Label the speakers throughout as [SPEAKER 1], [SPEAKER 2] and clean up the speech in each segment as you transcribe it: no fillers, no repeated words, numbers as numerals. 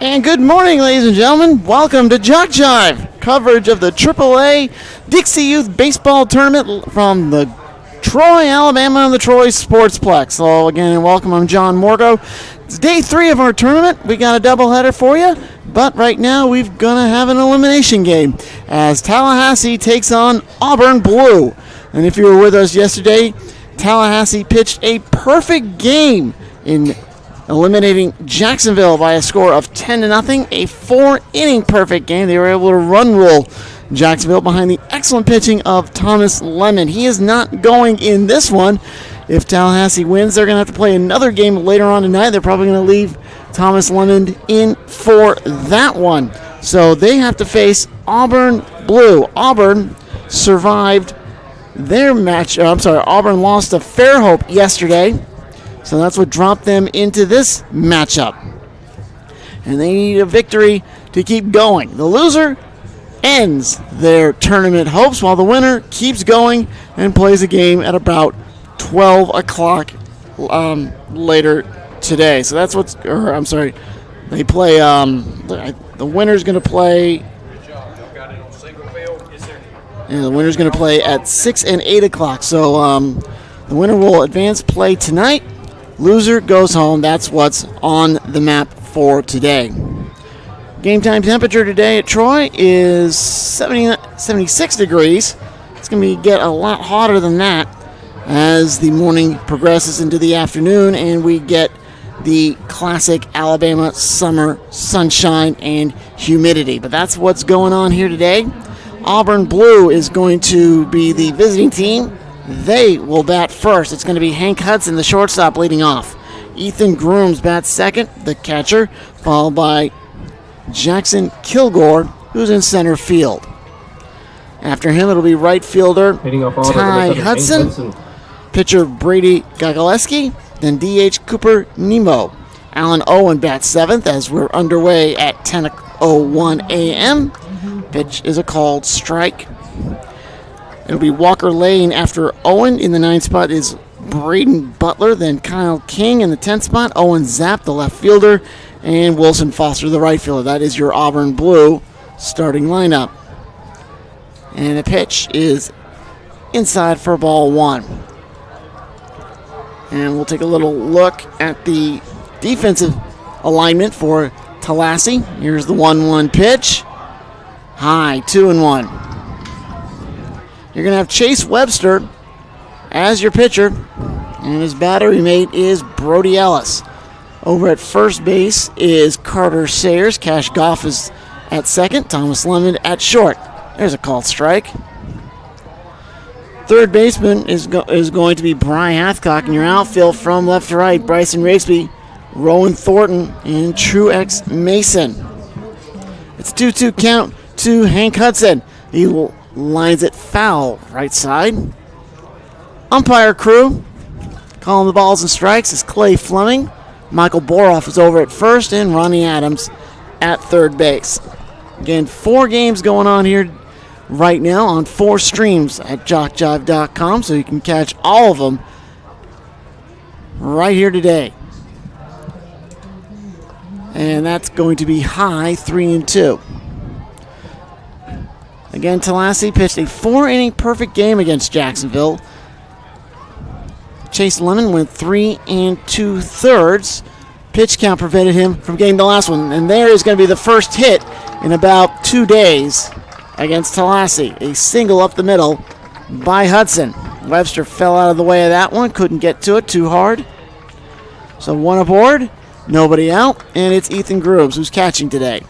[SPEAKER 1] And good morning, ladies and gentlemen. Welcome to JockJive, coverage of the AAA Dixie Youth Baseball Tournament from the Troy, Alabama, and the Troy Sportsplex. So again, welcome. I'm John Morgo. It's day 3 of our tournament. We got a doubleheader for you, but right now we're gonna have an elimination game as Tallassee takes on Auburn Blue. And if you were with us yesterday, Tallassee pitched a perfect game in eliminating Jacksonville by a score of 10-0, a 4-inning perfect game. They were able to run roll Jacksonville behind the excellent pitching of Thomas Lemon. He is not going in this one. If Tallassee wins, they're going to have to play another game later on tonight. They're probably going to leave Thomas Lemon in for that one. So they have to face Auburn Blue. Auburn survived their match. Auburn lost to Fairhope yesterday. So that's what dropped them into this matchup. And they need a victory to keep going. The loser ends their tournament hopes while the winner keeps going and plays a game at about 12 o'clock later today. So that's they play, the winner's going to play, and the winner's going to play at 6 and 8 o'clock. So the winner will advance play tonight. Loser goes home. That's what's on the map for today. Game time temperature today at Troy is 76 degrees. It's going to get a lot hotter than that as the morning progresses into the afternoon and we get the classic Alabama summer sunshine and humidity. But that's what's going on here today. Auburn Blue is going to be the visiting team. They will bat first. It's going to be Hank Hudson, the shortstop, leading off. Ethan Grooms bats second, the catcher, followed by Jackson Kilgore, who's in center field. After him, it'll be right fielder Ty Hudson, pitcher Brady Gagaleski, then DH Cooper Nemo. Alan Owen bats seventh as we're underway at 10:01 a.m. Pitch is a called strike. It'll be Walker Lane after Owen. In the 9th spot is Braden Butler, then Kyle King in the 10th spot, Owen Zapp, the left fielder, and Wilson Foster, the right fielder. That is your Auburn Blue starting lineup. And the pitch is inside for ball 1. And we'll take a little look at the defensive alignment for Tallassee. Here's the 1-1 pitch. High, 2-1. You're going to have Chase Webster as your pitcher, and his battery mate is Brody Ellis. Over at first base is Carter Sayers. Cash Goff is at second. Thomas Lemon at short. There's a called strike. Third baseman is going to be Bry Hathcock, in your outfield from left to right, Bryson Ragsby, Rowan Thornton, and Truex Mason. It's 2-2 count to Hank Hudson. He will lines it foul right side. Umpire crew calling the balls and strikes is Clay Fleming. Michael Boroff is over at first and Ronnie Adams at third base. Again, 4 games going on here right now on 4 streams at JockJive.com, so you can catch all of them right here today. And that's going to be high, 3-2. Again, Tallassee pitched a 4-inning perfect game against Jacksonville. Chase Lemon went 3 2/3. Pitch count prevented him from getting the last one. And there is going to be the first hit in about 2 days against Tallassee. A single up the middle by Hudson. Webster fell out of the way of that one. Couldn't get to it, too hard. So 1 aboard, nobody out, and it's Ethan Grooms who's catching today.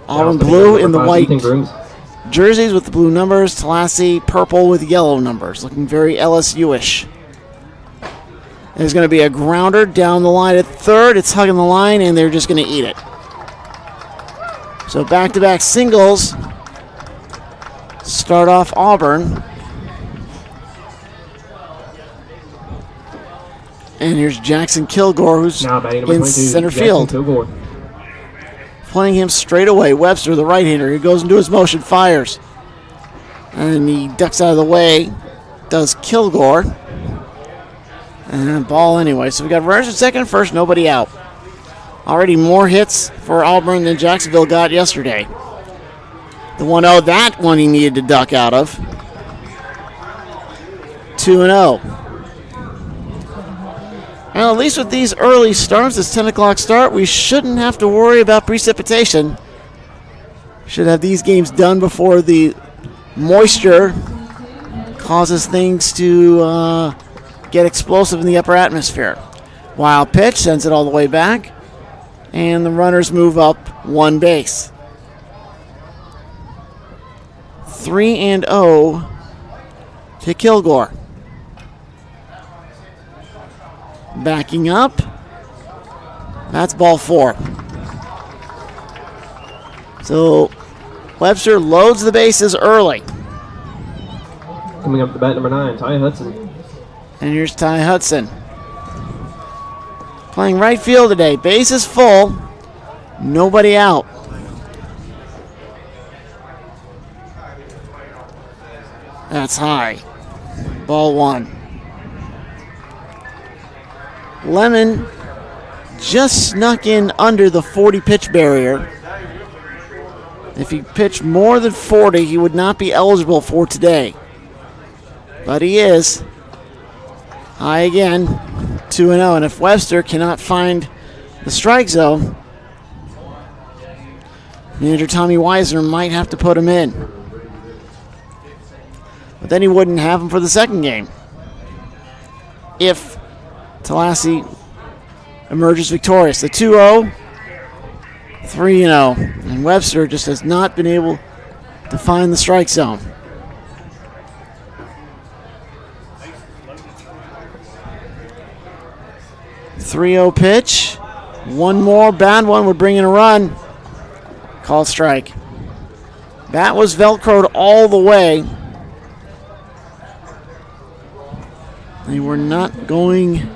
[SPEAKER 1] Auburn Blue in the white jerseys with the blue numbers. Tallassee purple with yellow numbers. Looking very LSU-ish. There's going to be a grounder down the line at third. It's hugging the line, and they're just going to eat it. So back-to-back singles start off Auburn. And here's Jackson Kilgore, who's in center field. Playing him straight away. Webster, the right-hander. He goes into his motion, fires. And he ducks out of the way. Does Kilgore. And ball anyway. So we got runners at second and first, nobody out. Already more hits for Auburn than Jacksonville got yesterday. The 1-0, that one he needed to duck out of. 2-0. Well, at least with these early starts, this 10 o'clock start, we shouldn't have to worry about precipitation. Should have these games done before the moisture causes things to get explosive in the upper atmosphere. Wild pitch, sends it all the way back, and the runners move up one base. 3-0 to Kilgore. Backing up. That's ball 4. So Webster loads the bases early.
[SPEAKER 2] Coming up to bat number 9, Ty Hudson.
[SPEAKER 1] And here's Ty Hudson. Playing right field today. Bases full. Nobody out. That's high. Ball 1. Lemon just snuck in under the 40 pitch barrier. If he pitched more than 40, he would not be eligible for today. But he is. High again. 2-0. And if Webster cannot find the strike zone, manager Tommy Weisner might have to put him in. But then he wouldn't have him for the second game if Tallassee emerges victorious. The 2-0, 3-0. And Webster just has not been able to find the strike zone. .30 pitch. One more bad one would bring in a run. Call strike. That was Velcroed all the way. They were not going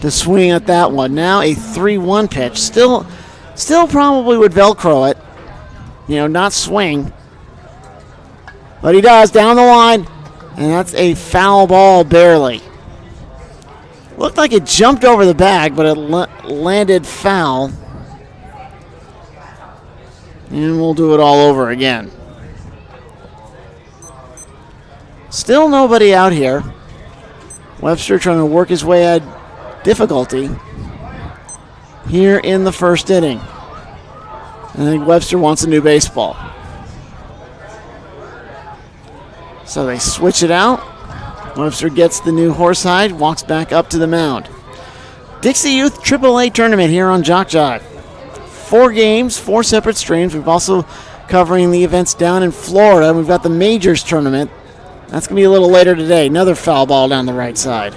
[SPEAKER 1] to swing at that one. Now a 3-1 pitch. Still probably would Velcro it. Not swing. But he does down the line. And that's a foul ball barely. Looked like it jumped over the bag, but it landed foul. And we'll do it all over again. Still nobody out here. Webster trying to work his way out difficulty here in the first inning. I think Webster wants a new baseball. So they switch it out. Webster gets the new horsehide, walks back up to the mound. Dixie Youth AAA tournament here on JockJive. 4 games, 4 separate streams. We've also covering the events down in Florida. We've got the Majors tournament. That's going to be a little later today. Another foul ball down the right side.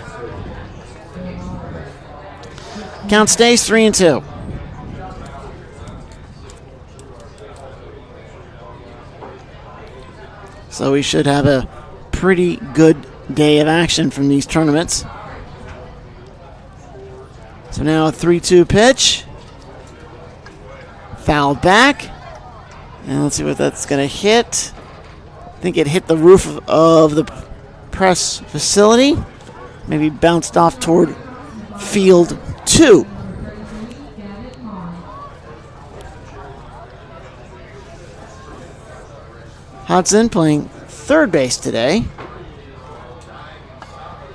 [SPEAKER 1] Count stays 3-2. So we should have a pretty good day of action from these tournaments. So now a 3-2 pitch. Fouled back. And let's see what that's going to hit. I think it hit the roof of the press facility. Maybe bounced off toward field 2. Hudson playing third base today.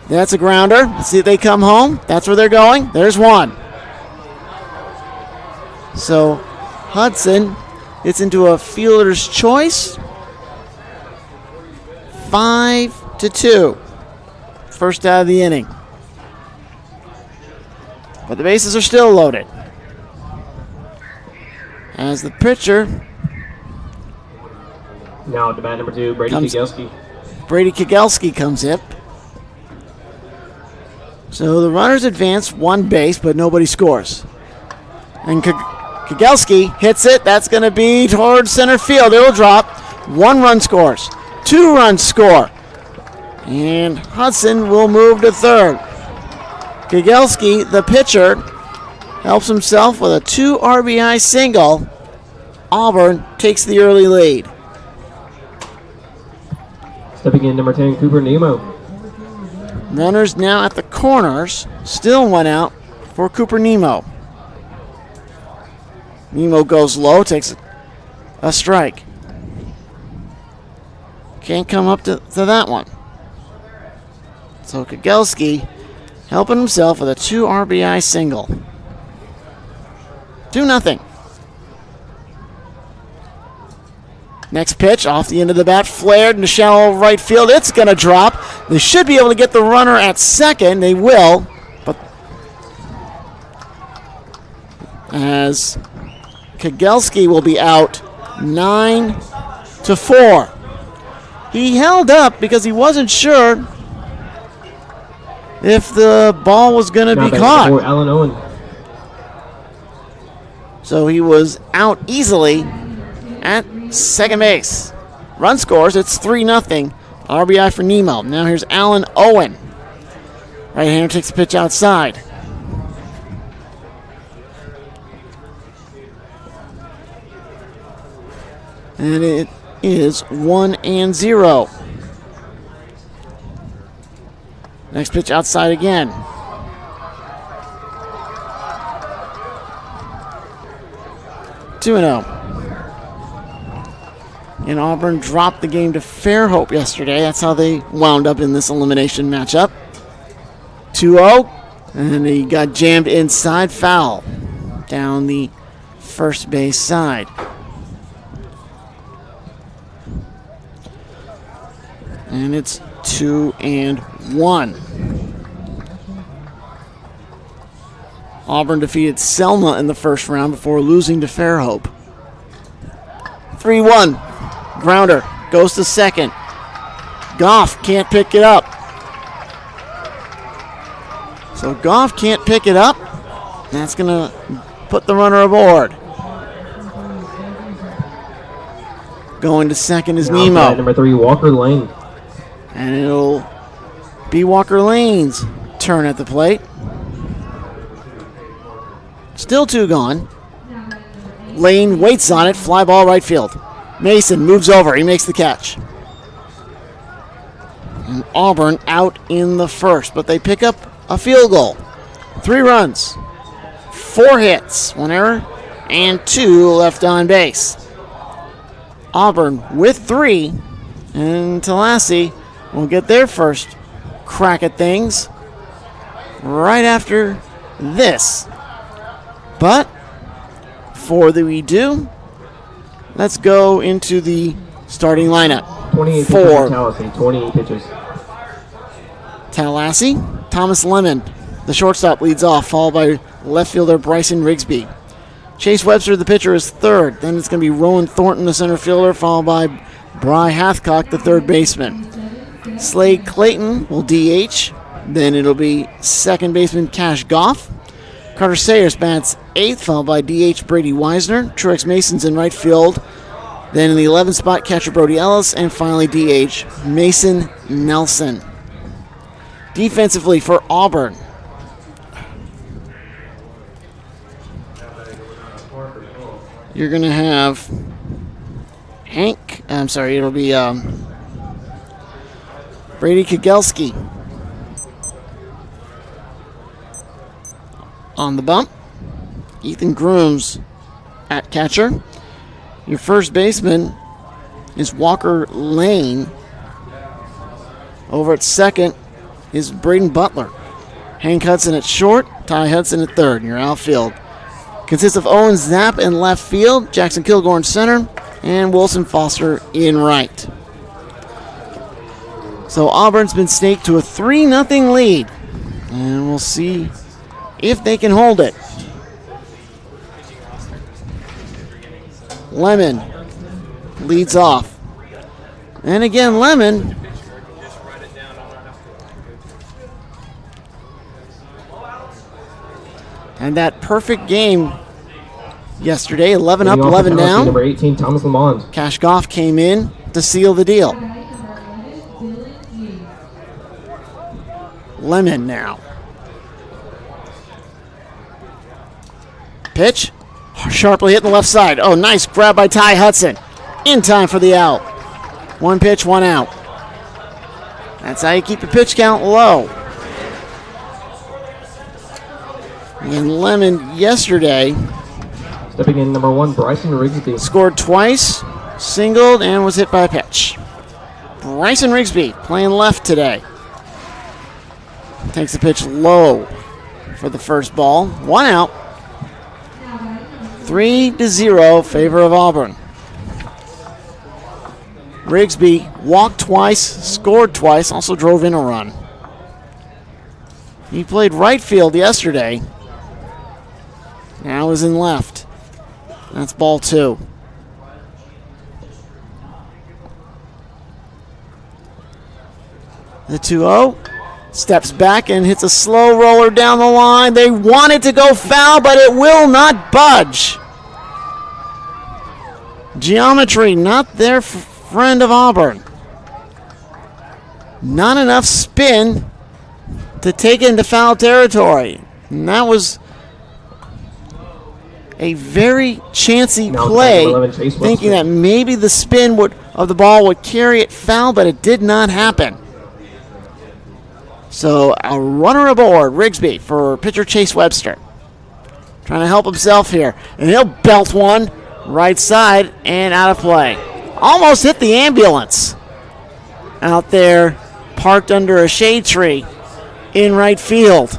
[SPEAKER 1] That's a grounder. Let's see if they come home. That's where they're going. There's one. So Hudson gets into a fielder's choice. 5-2. First out of the inning. But the bases are still loaded. As the pitcher.
[SPEAKER 2] Now to bat number 2, Brady Kegelski.
[SPEAKER 1] Brady Kegelski comes up. So the runners advance one base, but nobody scores. And Kegelski hits it. That's going to be towards center field. It'll drop. 1 run scores. 2 runs score. And Hudson will move to third. Kegelski, the pitcher, helps himself with a 2 RBI single. Auburn takes the early lead.
[SPEAKER 2] Stepping in, number 10, Cooper Nemo.
[SPEAKER 1] Runners now at the corners. Still 1 out for Cooper Nemo. Nemo goes low, takes a strike. Can't come up to that one. So Kegelski helping himself with a 2 RBI single. 2-0. Next pitch off the end of the bat, flared into shallow right field. It's going to drop. They should be able to get the runner at second. They will, but as Kegelski will be out 9-4. He held up because he wasn't sure if the ball was going to be caught.
[SPEAKER 2] Alan Owen.
[SPEAKER 1] So he was out easily at second base. Run scores, it's 3-0. RBI for Nemo. Now here's Alan Owen. Right-hander takes a pitch outside. And it is 1-0. Next pitch outside again. 2-0. And Auburn dropped the game to Fairhope yesterday. That's how they wound up in this elimination matchup. 2-0. And he got jammed inside, foul down the first base side. And it's 2-1. Auburn defeated Selma in the first round before losing to Fairhope. 3-1. Grounder goes to second. Goff can't pick it up. So Goff can't pick it up. That's going to put the runner aboard. Going to second is Nemo.
[SPEAKER 2] Number 3, Walker Lane.
[SPEAKER 1] And it'll be Walker Lane's turn at the plate. Still 2 gone. Lane waits on it. Fly ball right field. Mason moves over. He makes the catch. And Auburn out in the first, but they pick up a field goal. 3 runs, 4 hits, 1 error, and 2 left on base. Auburn with 3, and Tallassee will get their first crack at things right after this. But before we do, let's go into the starting lineup.
[SPEAKER 2] 28
[SPEAKER 1] for
[SPEAKER 2] Tallassee, 28 pitches.
[SPEAKER 1] Tallassee, Thomas Lemon, the shortstop, leads off, followed by left fielder Bryson Rigsby. Chase Webster, the pitcher, is third. Then it's going to be Rowan Thornton, the center fielder, followed by Bry Hathcock, the third baseman. Slade Clayton will DH. Then it'll be second baseman Cash Goff. Carter Sayers bats eighth, followed by DH Brady Weisner. Truex Mason's in right field. Then in the 11th spot, catcher Brody Ellis. And finally, DH Mason Nelson. Defensively for Auburn, you're going to have it'll be Brady Kegelski on the bump. Ethan Grooms at catcher. Your first baseman is Walker Lane. Over at second is Braden Butler. Hank Hudson at short, Ty Hudson at third. Your outfield consists of Owen Zapp in left field, Jackson Kilgore in center, and Wilson Foster in right. So Auburn's been staked to a 3-0 lead, and we'll see if they can hold it. Lemon leads off. And again, Lemon and that perfect game yesterday, 11 up, 11 down.
[SPEAKER 2] Number 18, Thomas Lamond.
[SPEAKER 1] Cash Goff came in to seal the deal. Lemon now. Pitch. Sharply hit the left side. Oh, nice grab by Ty Hudson. In time for the out. 1 pitch, 1 out. That's how you keep your pitch count low. And Lemon yesterday
[SPEAKER 2] Stepping in, number 1, Bryson Rigsby.
[SPEAKER 1] Scored twice, singled, and was hit by a pitch. Bryson Rigsby playing left today. Takes the pitch low for the first ball. 1 out. 3-0, favor of Auburn. Rigsby walked twice, scored twice, also drove in a run. He played right field yesterday. Now is in left. That's ball 2. The 2-0 steps back and hits a slow roller down the line. They want it to go foul, but it will not budge. Geometry not their friend of Auburn. Not enough spin to take into foul territory. And that was a very chancy play, thinking that maybe the spin of the ball would carry it foul, but it did not happen. So a runner aboard, Rigsby, for pitcher Chase Webster. Trying to help himself here. And he'll belt one right side and out of play. Almost hit the ambulance out there, parked under a shade tree in right field.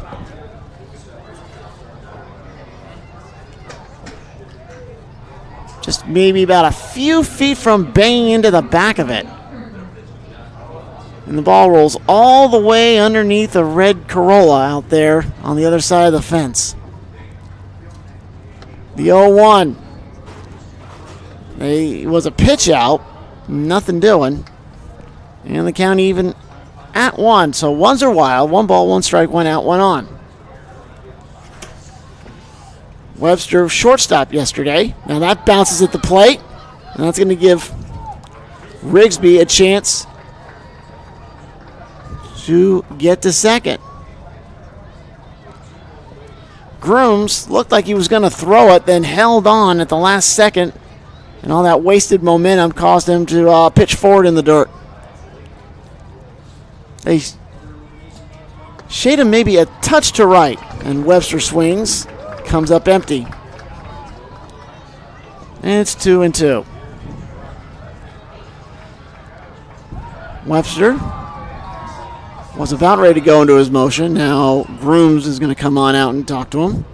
[SPEAKER 1] Just maybe about a few feet from banging into the back of it. And the ball rolls all the way underneath a red Corolla out there on the other side of the fence. The 0-1. It was a pitch out, nothing doing. And the count even at 1. So ones are wild. 1 ball, 1 strike, 1 out, 1 on. Webster shortstop yesterday. Now that bounces at the plate. And that's going to give Rigsby a chance to get to second. Grooms looked like he was going to throw it, then held on at the last second. And all that wasted momentum caused him to pitch forward in the dirt. They shade him maybe a touch to right. And Webster swings. Comes up empty. And it's 2-2. Webster was about ready to go into his motion. Now Grooms is going to come on out and talk to him.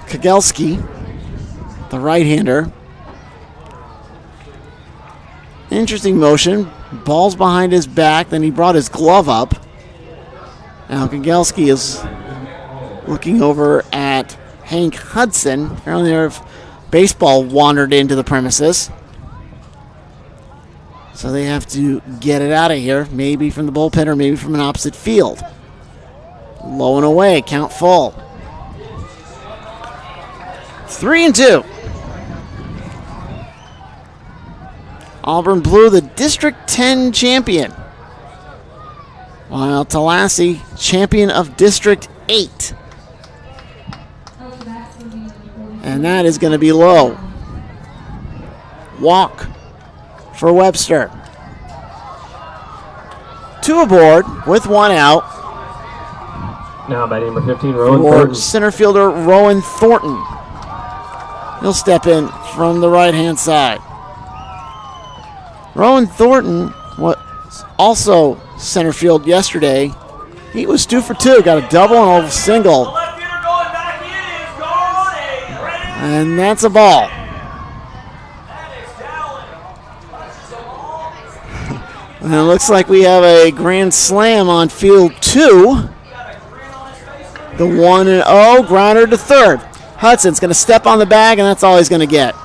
[SPEAKER 1] Kagelski, the right-hander. Interesting motion. Ball's behind his back. Then he brought his glove up. Now Kagelski is looking over at Hank Hudson. Apparently their baseball wandered into the premises. So they have to get it out of here. Maybe from the bullpen or maybe from an opposite field. Low and away. Count full. 3-2. Auburn Blue, the District 10 champion, while Tallassee, champion of District 8. And that is going to be low. Walk for Webster. 2 aboard with 1 out.
[SPEAKER 2] Now by number 15, Rowan Thornton.
[SPEAKER 1] Center fielder Rowan Thornton. He'll step in from the right-hand side. Rowan Thornton was also center field yesterday. He was 2 for 2, got a double and a single. And that's a ball. And it looks like we have a grand slam on field 2. The 1-0 grounder to third. Hudson's going to step on the bag, and that's all he's going to get.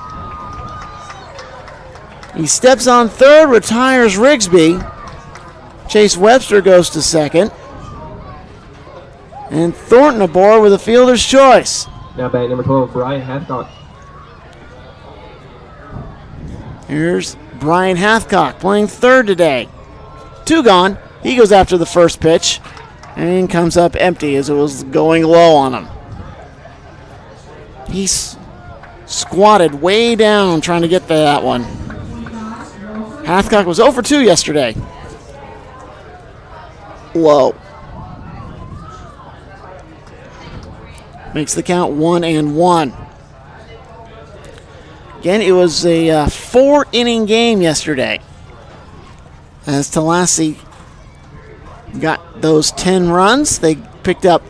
[SPEAKER 1] He steps on third, retires Rigsby. Chase Webster goes to second. And Thornton aboard with a fielder's choice.
[SPEAKER 2] Now batting number 12, Brian Hathcock.
[SPEAKER 1] Here's Brian Hathcock playing third today. 2 gone. He goes after the first pitch and comes up empty as it was going low on him. He's squatted way down trying to get to that one. Hathcock was 0 for 2 yesterday. Low. Makes the count 1-1. Again, it was a 4-inning game yesterday, as Tallassee got those 10 runs. They picked up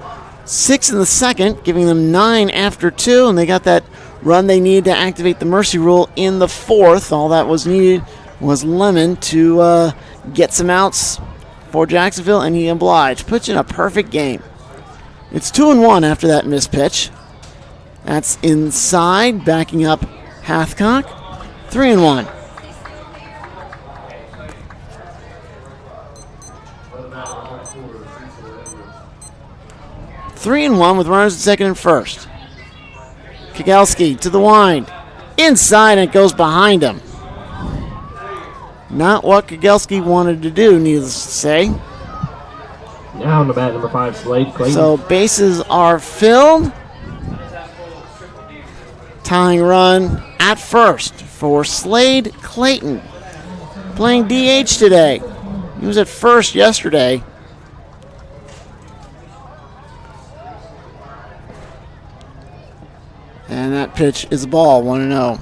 [SPEAKER 1] 6 in the second, giving them 9 after 2, and they got that run they needed to activate the mercy rule in the 4th. All that was needed was Lemon to get some outs for Jacksonville, and he obliged. Puts in a perfect game. It's 2-1 after that missed pitch. That's inside, backing up Hathcock. 3-1. Three and one with runners at second and first. Kigelski to the wind. Inside, and it goes behind him. Not what Kigelski wanted to do, needless to say.
[SPEAKER 2] Now on the bat, number 5, Slade Clayton.
[SPEAKER 1] So bases are filled. Tying run at first for Slade Clayton. Playing DH today. He was at first yesterday. And that pitch is a ball, 1-0.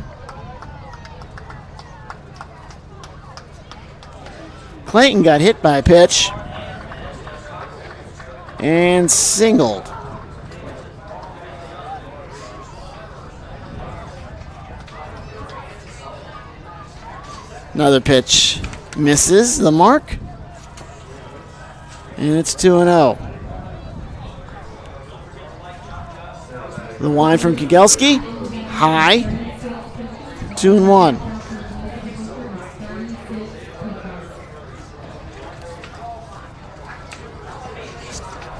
[SPEAKER 1] Clayton got hit by a pitch and singled. Another pitch misses the mark, and it's 2-0. The wind from Kigelski, high, 2-1.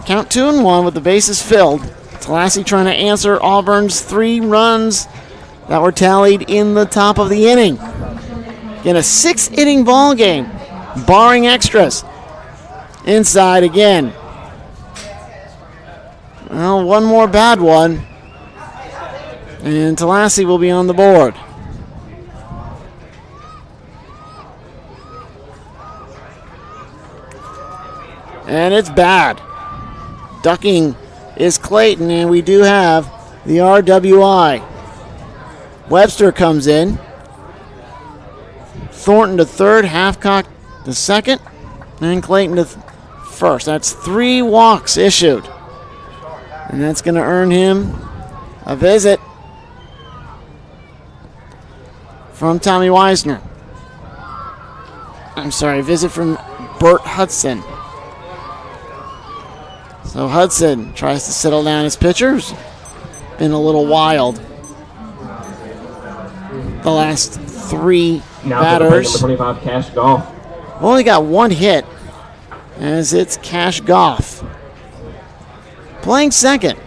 [SPEAKER 1] Count 2-1 with the bases filled. Tallassee trying to answer Auburn's 3 runs that were tallied in the top of the inning. Again, a 6-inning ball game, barring extras. Inside again. Well, one more bad one, and Tallassee will be on the board. And it's bad. Ducking is Clayton, and we do have the RWI. Webster comes in. Thornton to third, Hathcock to second, and Clayton to first. That's 3 walks issued. And that's going to earn him a visit from Tommy Weisner. I'm sorry, a visit from Bert Hudson. So Hudson tries to settle down his pitchers. Been a little wild the last 3
[SPEAKER 2] now
[SPEAKER 1] batters.
[SPEAKER 2] Number 25, Cash Golf.
[SPEAKER 1] Only got 1 hit, as it's Cash Goff playing second.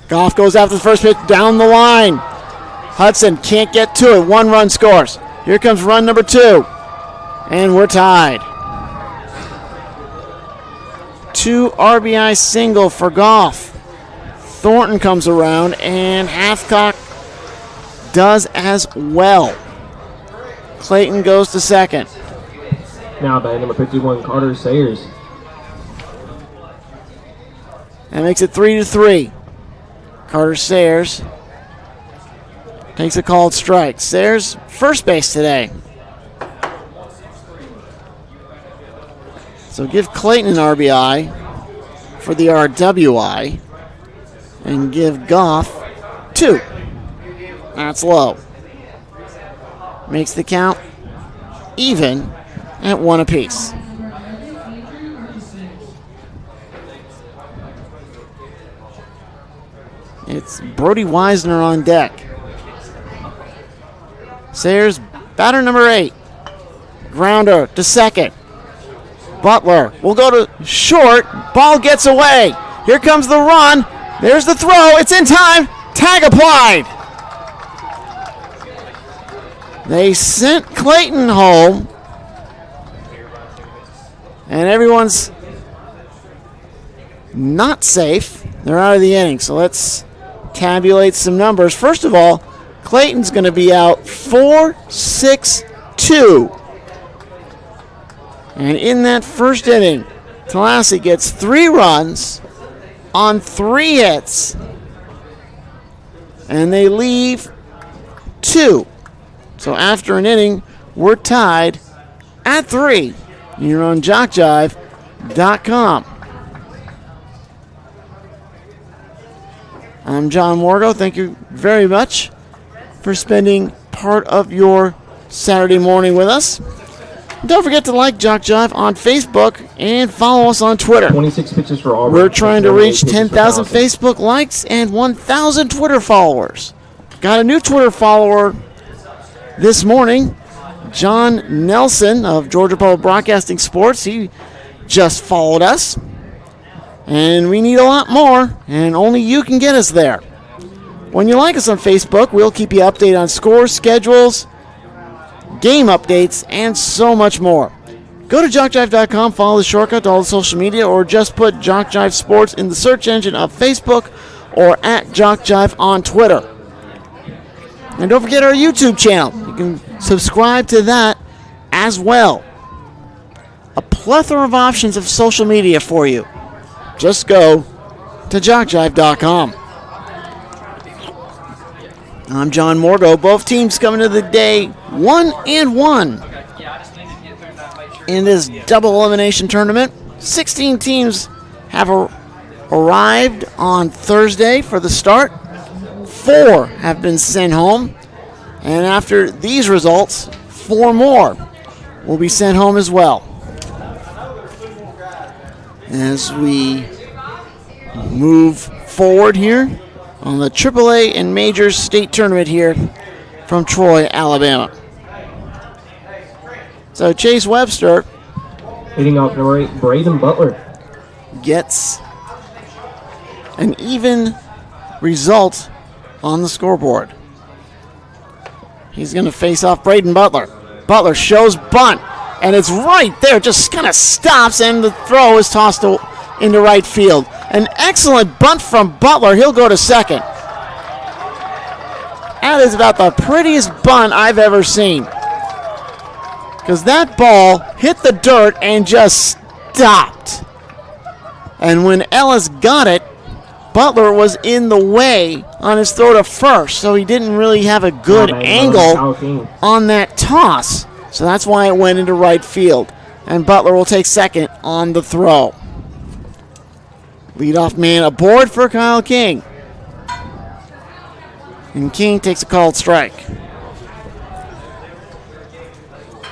[SPEAKER 1] Goff goes after the first pitch down the line. Hudson can't get to it. 1 run scores. Here comes run number 2. And we're tied. 2 RBI single for Goff. Thornton comes around, and Hathcock does as well. Clayton goes to second.
[SPEAKER 2] Now batting number 51, Carter Sayers.
[SPEAKER 1] That makes it 3-3. Carter Sayers takes a called strike. Sayers, first base today. So give Clayton an RBI for the RWI and give Goff 2. That's low. Makes the count even at 1 apiece. It's Brody Weisner on deck. Sayers, batter number 8. Grounder to second. Butler will go to short. Ball gets away. Here comes the run. There's the throw. It's in time. Tag applied. They sent Clayton home. And everyone's not safe. They're out of the inning. So let's tabulate some numbers. First of all, Clayton's going to be out 4-6-2. And in that first inning, Tallassee gets 3 runs on 3 hits, and they leave 2. So after an inning, we're tied at 3. You're on JockJive.com. I'm John Morgo. Thank you very much for spending part of your Saturday morning with us. Don't forget to like JockJive on Facebook and follow us on Twitter.
[SPEAKER 2] 26 pitches for Auburn.
[SPEAKER 1] We're trying to reach 10,000 Facebook likes and 1,000 Twitter followers. Got a new Twitter follower this morning, John Nelson of Georgia Public Broadcasting Sports. He just followed us. And we need a lot more, and only you can get us there. When you like us on Facebook, we'll keep you updated on scores, schedules, game updates, and so much more. Go to JockJive.com, follow the shortcut to all the social media, or just put JockJive Sports in the search engine of Facebook or at JockJive on Twitter. And don't forget our YouTube channel. You can subscribe to that as well. A plethora of options of social media for you. Just go to JockJive.com. I'm John Morgo. Both teams coming to the day 1-1 in this double elimination tournament. 16 teams have arrived on Thursday for the start. 4 have been sent home. And after these results, 4 more will be sent home as well. As we move forward here on the AAA and Majors State Tournament here from Troy, Alabama. So Chase Webster
[SPEAKER 2] hitting off number 8, Braden Butler
[SPEAKER 1] gets an even result on the scoreboard. He's going to face off Braden Butler. Butler shows bunt. And it's right there, just kind of stops, and the throw is tossed into right field. An excellent bunt from Butler. He'll go to second. That is about the prettiest bunt I've ever seen. Because that ball hit the dirt and just stopped. And when Ellis got it, Butler was in the way on his throw to first, so he didn't really have a good angle on that toss. So that's why it went into right field. And Butler will take second on the throw. Leadoff man aboard for Kyle King. And King takes a called strike.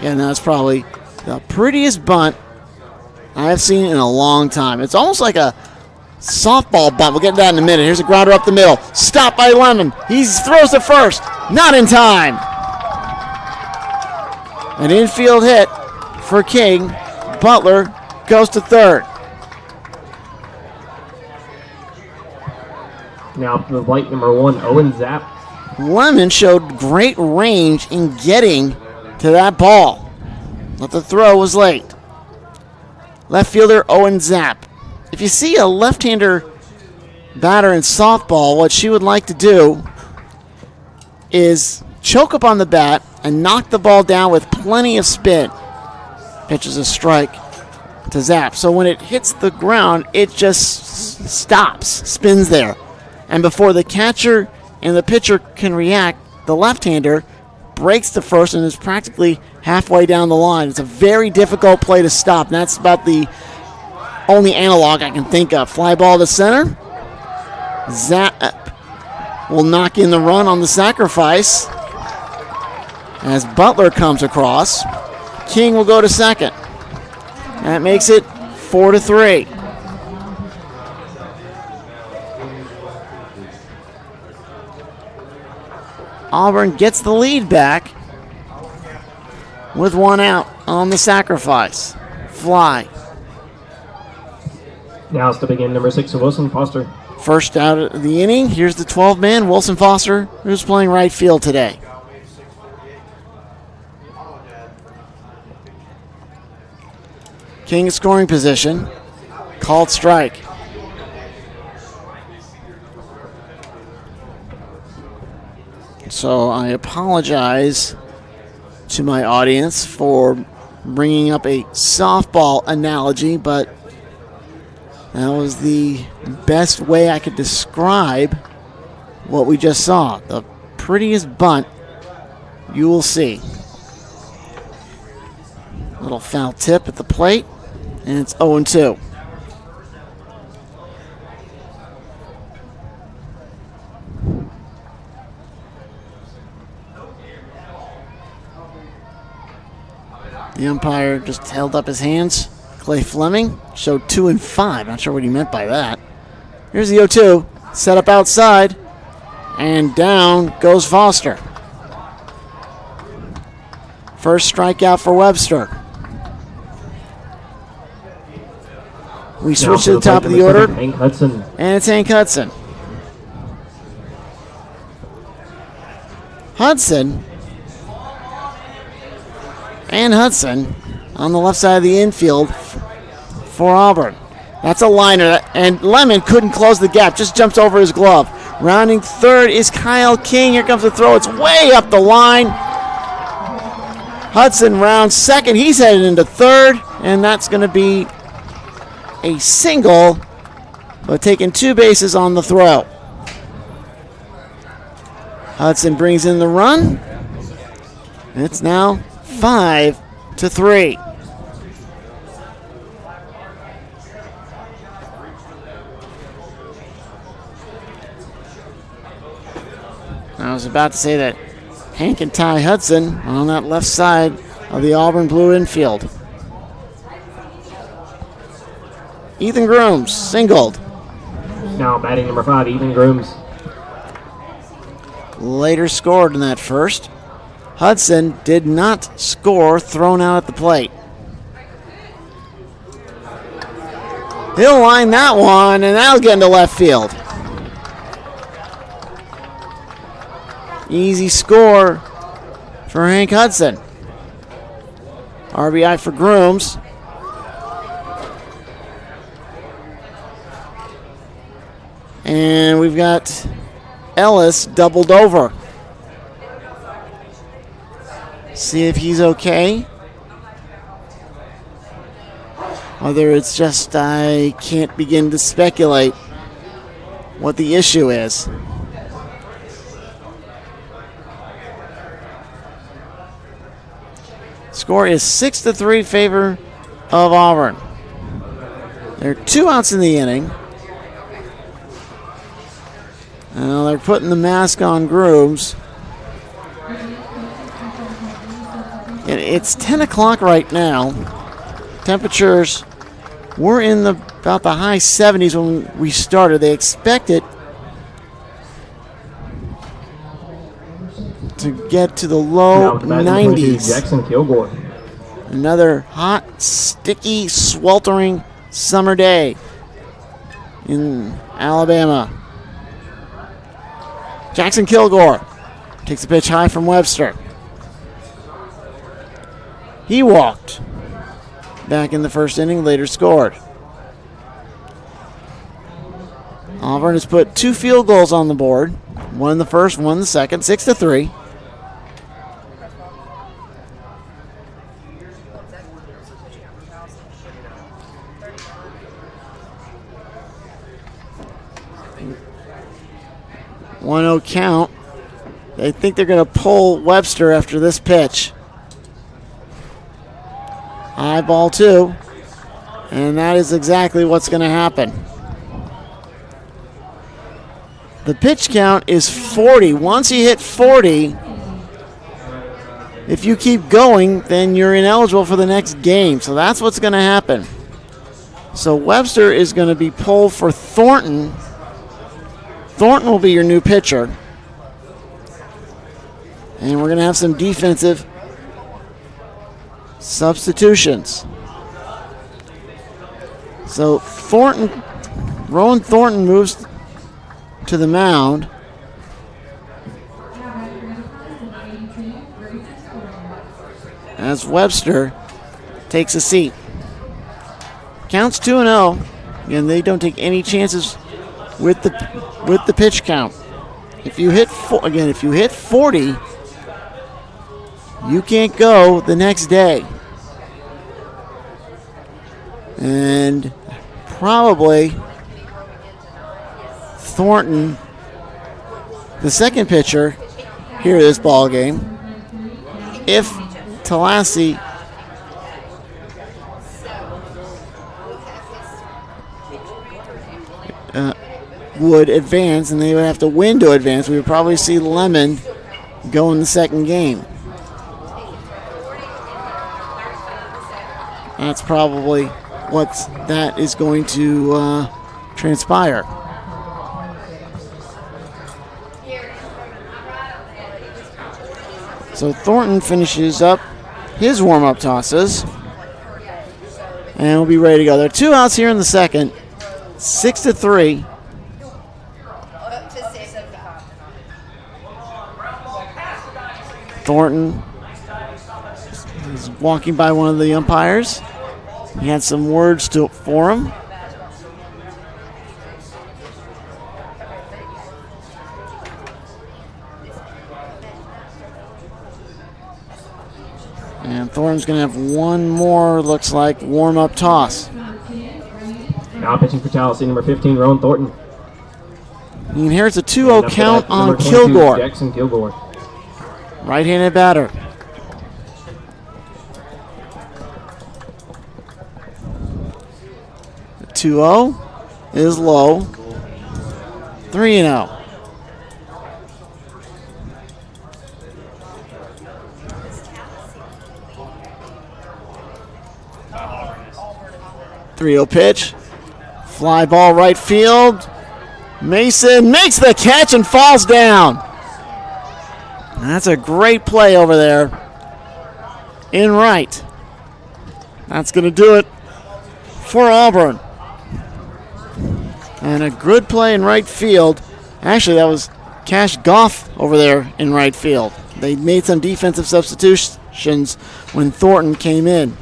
[SPEAKER 1] Yeah, that's probably the prettiest bunt I've seen in a long time. It's almost like a softball bunt. We'll get to that in a minute. Here's a grounder up the middle. Stopped by Lemon. He throws to first. Not in time. An infield hit for King. Butler goes to third.
[SPEAKER 2] Now to the plate, number 1, Owen Zapp.
[SPEAKER 1] Lemon showed great range in getting to that ball, but the throw was late. Left fielder Owen Zapp. If you see a left-hander batter in softball, what she would like to do is choke up on the bat and knock the ball down with plenty of spin. Pitches a strike to Zapp. So when it hits the ground, it just stops, spins there. And before the catcher and the pitcher can react, the left-hander breaks to first and is practically halfway down the line. It's a very difficult play to stop, and that's about the only analog I can think of. Fly ball to center. Zapp will knock in the run on the sacrifice as Butler comes across. King will go to second. That makes it 4-3. Auburn gets the lead back with 1 out on the sacrifice. Fly.
[SPEAKER 2] Now it's to begin number 6, Wilson Foster.
[SPEAKER 1] First out of the inning. Here's the 12-man, Wilson Foster, who's playing right field today. King in scoring position. Called strike. So I apologize to my audience for bringing up a softball analogy, but That was the best way I could describe what we just saw. The prettiest bunt you will see. Little foul tip at the plate, and it's 0-2. The umpire just held up his hands. Clay Fleming showed 2 and 5. Not sure what he meant by that. Here's the 0-2. Set up outside. And down goes Foster. First strikeout for Webster. We switch to the top of the order.
[SPEAKER 2] Hank Hudson.
[SPEAKER 1] And it's Hank Hudson. Hudson on the left side of the infield for Auburn. That's a liner, and Lemon couldn't close the gap, just jumps over his glove. Rounding third is Kyle King. Here comes the throw. It's way up the line. Hudson rounds second. He's headed into third, and that's going to be a single, but taking 2 bases on the throw. Hudson brings in the run. It's now 5-3. I was about to say that Hank and Ty Hudson on that left side of the Auburn blue infield. Ethan Grooms singled.
[SPEAKER 2] Now batting number 5, Ethan Grooms.
[SPEAKER 1] Later scored in that first. Hudson did not score, thrown out at the plate. He'll line that one, and that'll get into left field. Easy score for Hank Hudson. RBI for Grooms. And we've got Ellis doubled over. See if he's okay. Whether it's just I can't begin to speculate what the issue is. Score is 6-3 favor of Auburn. There are 2 outs in the inning. Now they're putting the mask on Grooms. It's 10 o'clock right now. Temperatures were in about the high 70s when we started. They expect it to get to the low 90s.
[SPEAKER 2] Jackson Kilgore.
[SPEAKER 1] Another hot, sticky, sweltering summer day in Alabama. Jackson Kilgore takes a pitch high from Webster. He walked back in the first inning, later scored. Auburn has put 2 field goals on the board. One in the first, one in the second, 6-3. One-0 count. They think they're going to pull Webster after this pitch. High ball 2. And that is exactly what's going to happen. The pitch count is 40. Once you hit 40, if you keep going, then you're ineligible for the next game. So that's what's going to happen. So Webster is going to be pulled for Thornton. Thornton will be your new pitcher. And we're going to have some defensive substitutions. So Rowan Thornton moves to the mound. As Webster takes a seat. Counts 2-0. And they don't take any chances with the pitch count. If you hit 40, you can't go the next day. And probably Thornton, the second pitcher here at this ball game. If Tallassee would advance, and they would have to win to advance, we would probably see Lemon go in the second game. That's probably what that is going to transpire. So Thornton finishes up his warm-up tosses, and we'll be ready to go. There are 2 outs here in the second, 6-3. Thornton is walking by one of the umpires. He had some words for him. And Thornton's going to have one more, looks like, warm-up toss.
[SPEAKER 2] Now pitching for Tallassee, number 15, Rowan Thornton.
[SPEAKER 1] He inherits a 2-0 count on Kilgore.
[SPEAKER 2] Jackson Kilgore.
[SPEAKER 1] Right-handed batter. The 2-0 is low. 3-0. .30 pitch. Fly ball right field. Mason makes the catch and falls down. That's a great play over there in right. That's going to do it for Auburn. And a good play in right field. Actually, that was Cash Goff over there in right field. They made some defensive substitutions when Thornton came in.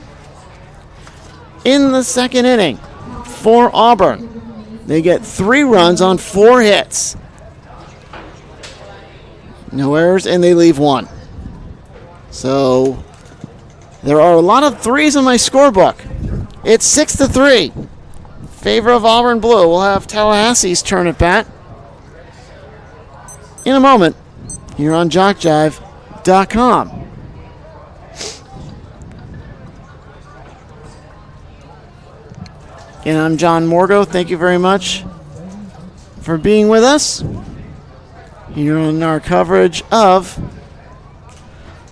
[SPEAKER 1] In the second inning for Auburn, they get 3 runs on 4 hits. No errors, and they leave 1. So there are a lot of 3s on my scorebook. It's 6-3. Favor of Auburn Blue. We'll have Tallahassee's turn at bat in a moment here on JockJive.com. And I'm John Morgo. Thank you very much for being with us here on our coverage of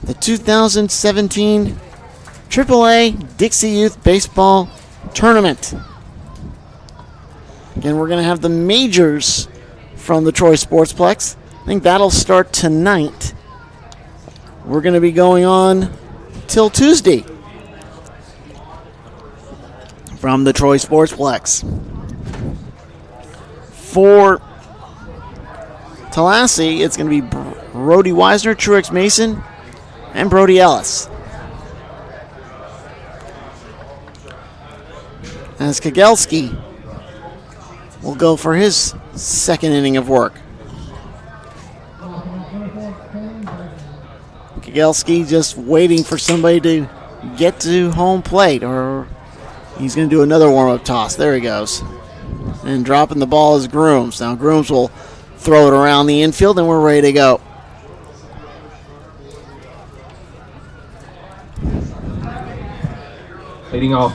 [SPEAKER 1] the 2017 AAA Dixie Youth Baseball Tournament. Again, we're going to have the majors from the Troy Sportsplex. I think that'll start tonight. We're going to be going on till Tuesday from the Troy Sportsplex. For Tallassee, it's going to be Brody Weisner, Truex Mason, and Brody Ellis. As Kagelski will go for his second inning of work. Kagelski just waiting for somebody to get to home plate, or he's going to do another warm-up toss. There he goes. And dropping the ball is Grooms. Now Grooms will throw it around the infield, and we're ready to go.
[SPEAKER 2] Leading off.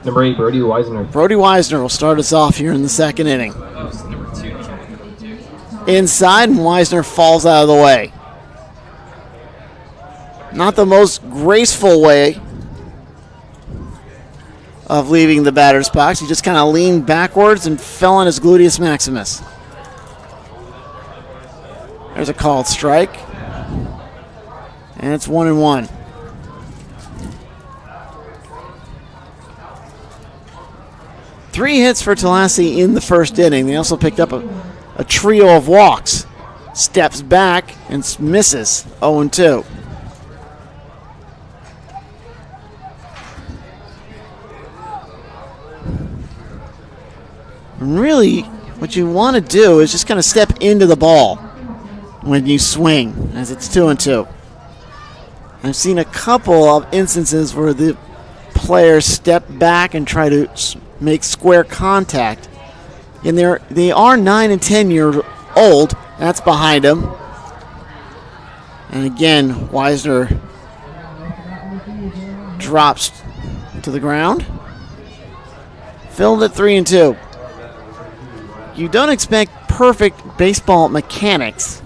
[SPEAKER 2] Number 8, Brody Weisner.
[SPEAKER 1] Brody Weisner will start us off here in the second inning. Inside, and Weisner falls out of the way. Not the most graceful way of leaving the batter's box. He just kind of leaned backwards and fell on his gluteus maximus. There's a called strike. And it's 1-1. Three hits for Tallassee in the first inning. They also picked up a trio of walks. Steps back and misses. 0-2. And really, what you want to do is just kind of step into the ball when you swing, as it's 2-2. I've seen a couple of instances where the players step back and try to make square contact. And they are 9 and 10 years old. That's behind them. And again, Wisner drops to the ground. Filled at 3 and 2. You don't expect perfect baseball mechanics.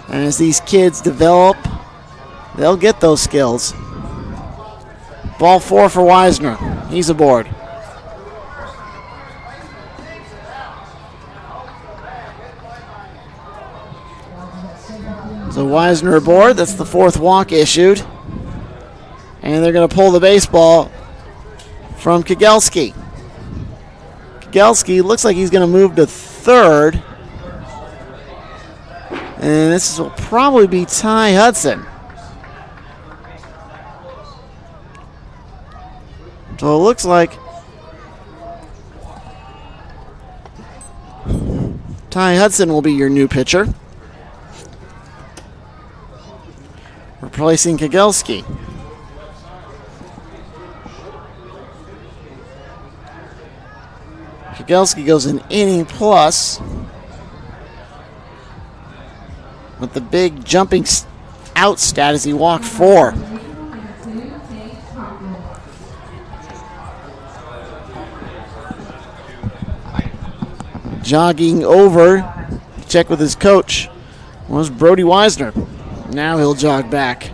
[SPEAKER 1] And as these kids develop, they'll get those skills. Ball 4 for Wisner. He's aboard. So Wisner aboard. That's the 4th walk issued. And they're going to pull the baseball from Kegelski. Kegelski looks like he's going to move to 3rd. And this will probably be Ty Hudson. So it looks like Ty Hudson will be your new pitcher, replacing Kegelski. Kegelski goes an inning plus with the big jumping out stat as he walked 4. Jogging over, check with his coach, was Brody Wisner. Now he'll jog back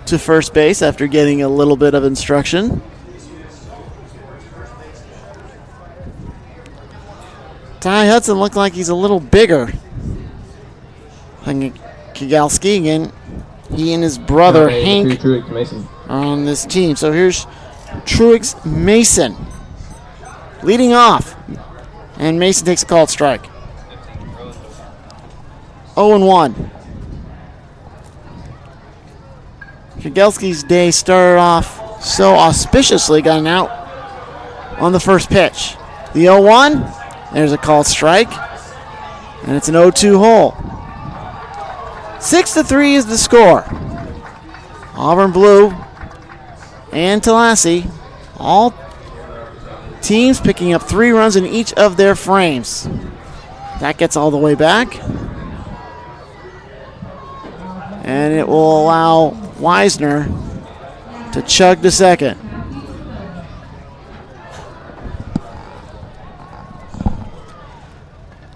[SPEAKER 1] to first base after getting a little bit of instruction. Ty Hudson looked like he's a little bigger than Kegelski. Again, he and his brother Hank are on this team. So here's Truex Mason leading off. And Mason takes a called strike. 0-1. Kegelski's day started off so auspiciously, got an out on the first pitch. The 0-1. There's a called strike, and it's an 0-2 hole. 6-3 is the score. Auburn Blue and Tallassee, all teams picking up 3 runs in each of their frames. That gets all the way back. And it will allow Wisner to chug to second.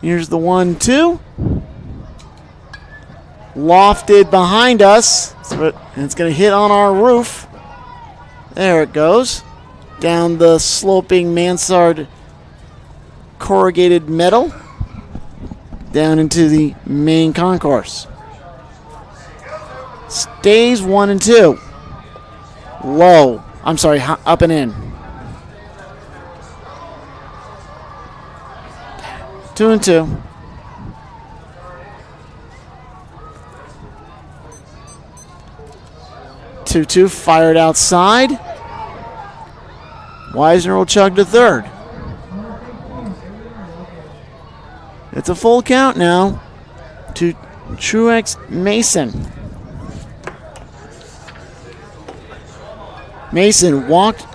[SPEAKER 1] Here's the 1-2. Lofted behind us. And it's going to hit on our roof. There it goes. Down the sloping mansard corrugated metal. Down into the main concourse. Stays 1-2. Low. I'm sorry, up and in. 2-2. Two fired outside. Wisner will chug to third. It's a full count now to Truex Mason. Mason walked,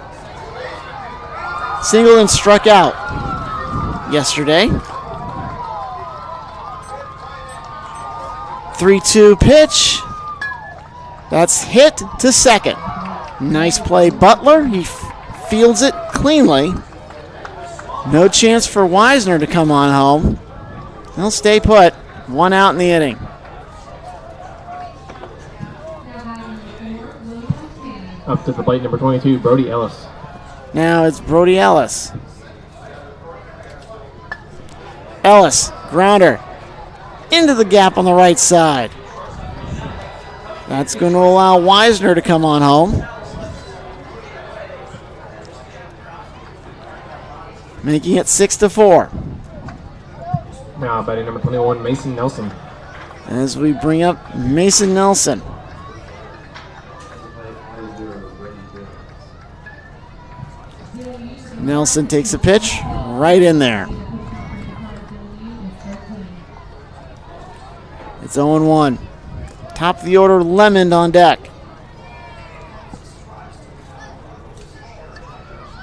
[SPEAKER 1] singled, and struck out yesterday. 3-2 pitch. That's hit to second. Nice play, Butler. He fields it cleanly. No chance for Wisner to come on home. He'll stay put. 1 out in the inning.
[SPEAKER 2] Up to the plate, number 22, Brody Ellis.
[SPEAKER 1] Now it's Brody Ellis. Ellis, grounder, into the gap on the right side. That's going to allow Wisner to come on home. Making it 6-4.
[SPEAKER 2] Now batting number 21, Mason Nelson.
[SPEAKER 1] As we bring up Mason Nelson. Nelson takes a pitch right in there. It's 0-1. Top of the order, Lemon on deck.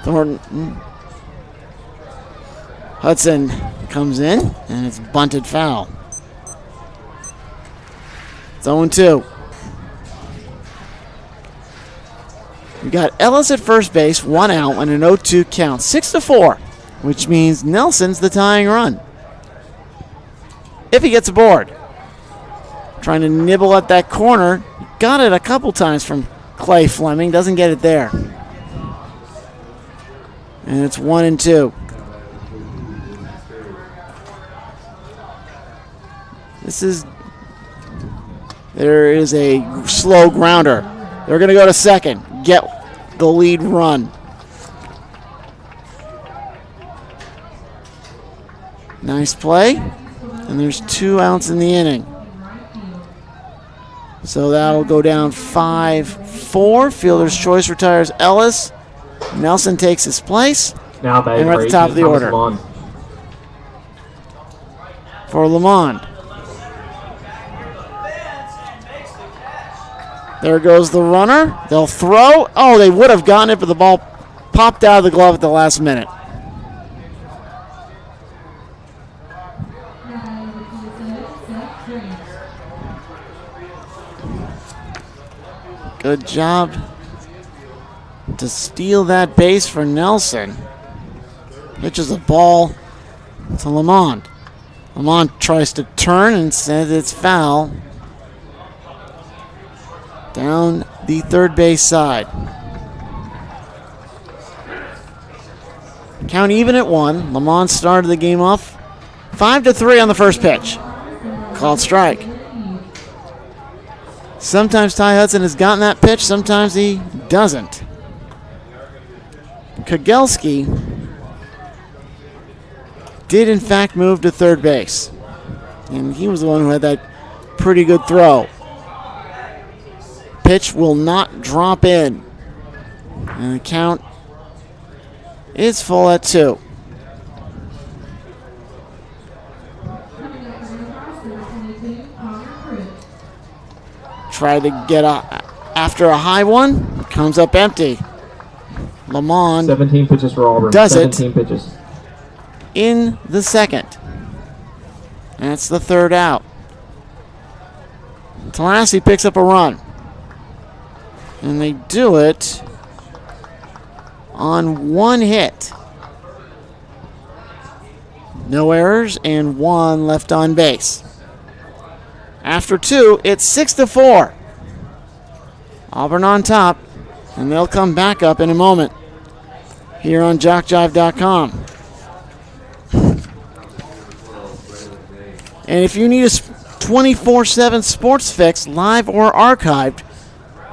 [SPEAKER 1] Thornton. Hudson comes in, and it's bunted foul. It's 0-2. We got Ellis at first base, 1 out, and an 0-2 count. 6-4, which means Nelson's the tying run. If he gets aboard. Trying to nibble at that corner. Got it a couple times from Clay Fleming. Doesn't get it there. And it's 1-2. There is a slow grounder. They're going to go to second. Get the lead run. Nice play. And there's 2 outs in the inning. So that'll go down 5-4. Fielder's choice retires Ellis. Nelson takes his place.
[SPEAKER 2] Now
[SPEAKER 1] and we're at the top of the order.
[SPEAKER 2] Lamont.
[SPEAKER 1] For Lamont. There goes the runner. They'll throw. Oh, they would have gotten it, but the ball popped out of the glove at the last minute. Good job to steal that base for Nelson. Pitches a ball to Lamont. Lamont tries to turn and says it's foul. Down the third base side. Count even at 1. Lamont started the game off 5-3 on the first pitch. Called strike. Sometimes Ty Hudson has gotten that pitch, sometimes he doesn't. Kagelski did in fact move to third base. And he was the one who had that pretty good throw. Pitch will not drop in. And the count is full at 2. Tried to get after a high one. Comes up empty. Lamont
[SPEAKER 2] 17 pitches for Auburn.
[SPEAKER 1] Does
[SPEAKER 2] 17 pitches.
[SPEAKER 1] In the second. That's the third out. Tallassee picks up a run. And they do it on 1 hit. No errors and 1 left on base. After 2, it's 6-4. Auburn on top, and they'll come back up in a moment here on JockJive.com. And if you need a 24/7 sports fix, live or archived,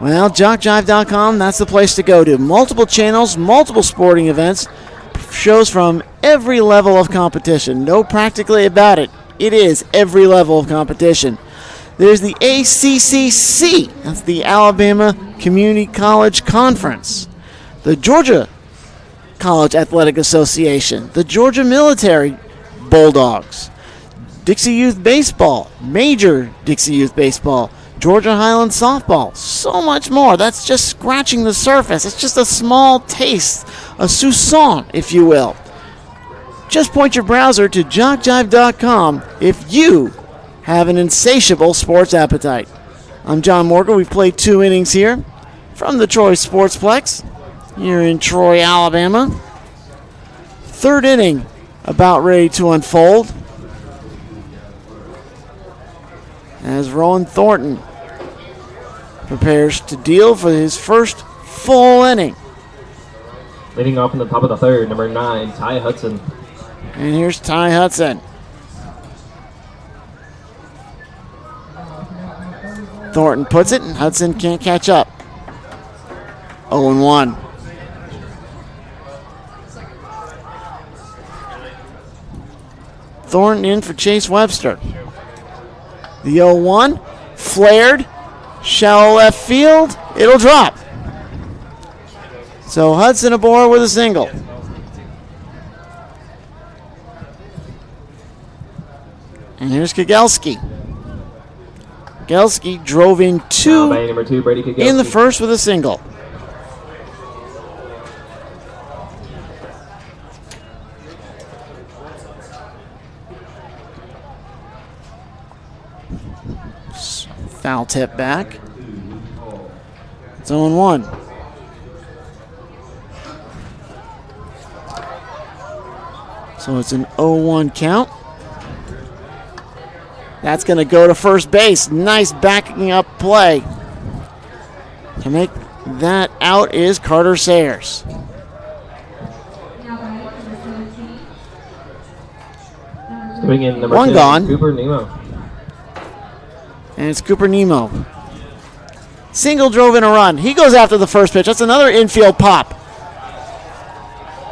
[SPEAKER 1] well, JockJive.com, that's the place to go to. Multiple channels, multiple sporting events, shows from every level of competition. No practically about it. It is every level of competition. There's the ACCC, that's the Alabama Community College Conference. The Georgia College Athletic Association. The Georgia Military Bulldogs. Dixie Youth Baseball. Major Dixie Youth Baseball. Georgia Highland Softball. So much more. That's just scratching the surface. It's just a small taste, a soupçon, if you will. Just point your browser to JockJive.com if you have an insatiable sports appetite. I'm John Morgan. We've played 2 innings here from the Troy Sportsplex here in Troy, Alabama. Third inning about ready to unfold as Rowan Thornton prepares to deal for his first full inning.
[SPEAKER 2] Leading off in the top of the third, number 9, Ty Hudson.
[SPEAKER 1] And here's Ty Hudson. Thornton puts it, and Hudson can't catch up. 0-1. Thornton in for Chase Webster. The 0-1, flared, shallow left field, it'll drop. So Hudson aboard with a single. And here's Kagelski. Gelski drove in
[SPEAKER 2] Now
[SPEAKER 1] two
[SPEAKER 2] batting number 2, Brady Kegelski.
[SPEAKER 1] in the first with a single. Foul tip back. It's 0-1. So it's an 0-1 count. That's going to go to first base. Nice backing up play. To make that out is Carter Sayers.
[SPEAKER 2] Swing in number
[SPEAKER 1] One
[SPEAKER 2] 10,
[SPEAKER 1] gone.
[SPEAKER 2] Cooper Nemo.
[SPEAKER 1] And it's Cooper Nemo. Single drove in a run. He goes after the first pitch. That's another infield pop.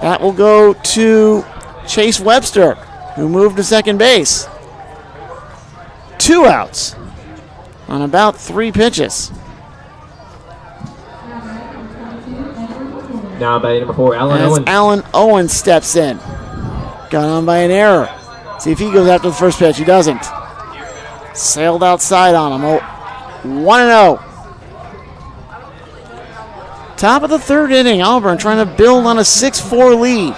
[SPEAKER 1] That will go to Chase Webster, who moved to second base. 2 outs on about 3 pitches.
[SPEAKER 2] Now batting number 4, Alan
[SPEAKER 1] As
[SPEAKER 2] Owen.
[SPEAKER 1] Alan Owen steps in. Got on by an error. See if he goes after the first pitch. He doesn't. Sailed outside on him. 1-0. Top of the third inning. Auburn trying to build on a 6-4 lead.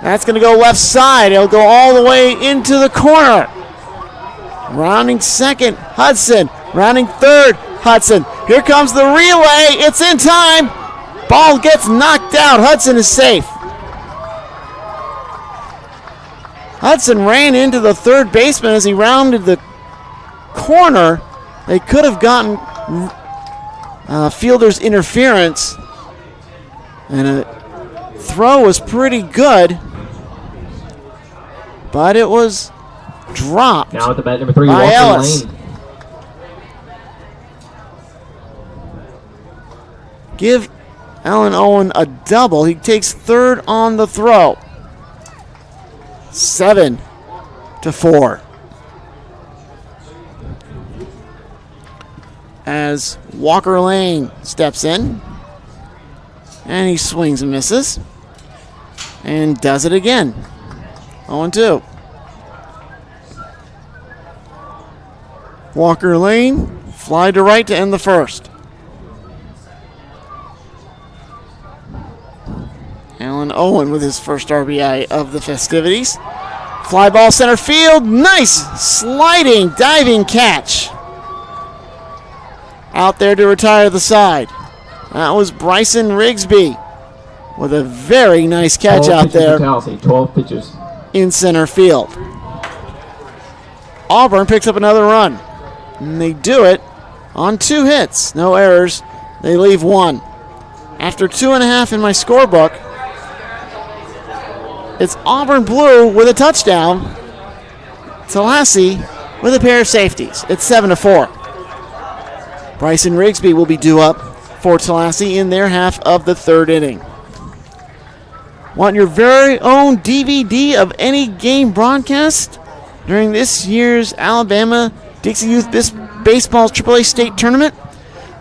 [SPEAKER 1] That's going to go left side. It'll go all the way into the corner. Rounding second, Hudson. Rounding third, Hudson. Here comes the relay. It's in time. Ball gets knocked out. Hudson is safe. Hudson ran into the third baseman as he rounded the corner. They could have gotten fielder's interference. And a throw was pretty good. But it was dropped.
[SPEAKER 2] Now at the bat number 3,
[SPEAKER 1] by
[SPEAKER 2] Walker
[SPEAKER 1] Ellis.
[SPEAKER 2] Lane.
[SPEAKER 1] Give Alan Owen a double. He takes third on the throw. 7-4. As Walker Lane steps in. And he swings and misses. And does it again. 0-2. Walker Lane, fly to right to end the first. Alan Owen with his first RBI of the festivities. Fly ball center field. Nice sliding, diving catch. Out there to retire the side. That was Bryson Rigsby with a very nice catch out there.
[SPEAKER 2] 12 pitches.
[SPEAKER 1] In center field. Auburn picks up another run. And they do it on 2 hits. No errors. They leave 1. After 2.5 in my scorebook, it's Auburn Blue with a touchdown. Tallassee with a pair of safeties. It's 7-4. Bryson Rigsby will be due up for Tallassee in their half of the third inning. Want your very own DVD of any game broadcast during this year's Alabama Dixie Youth Baseball's AAA State Tournament?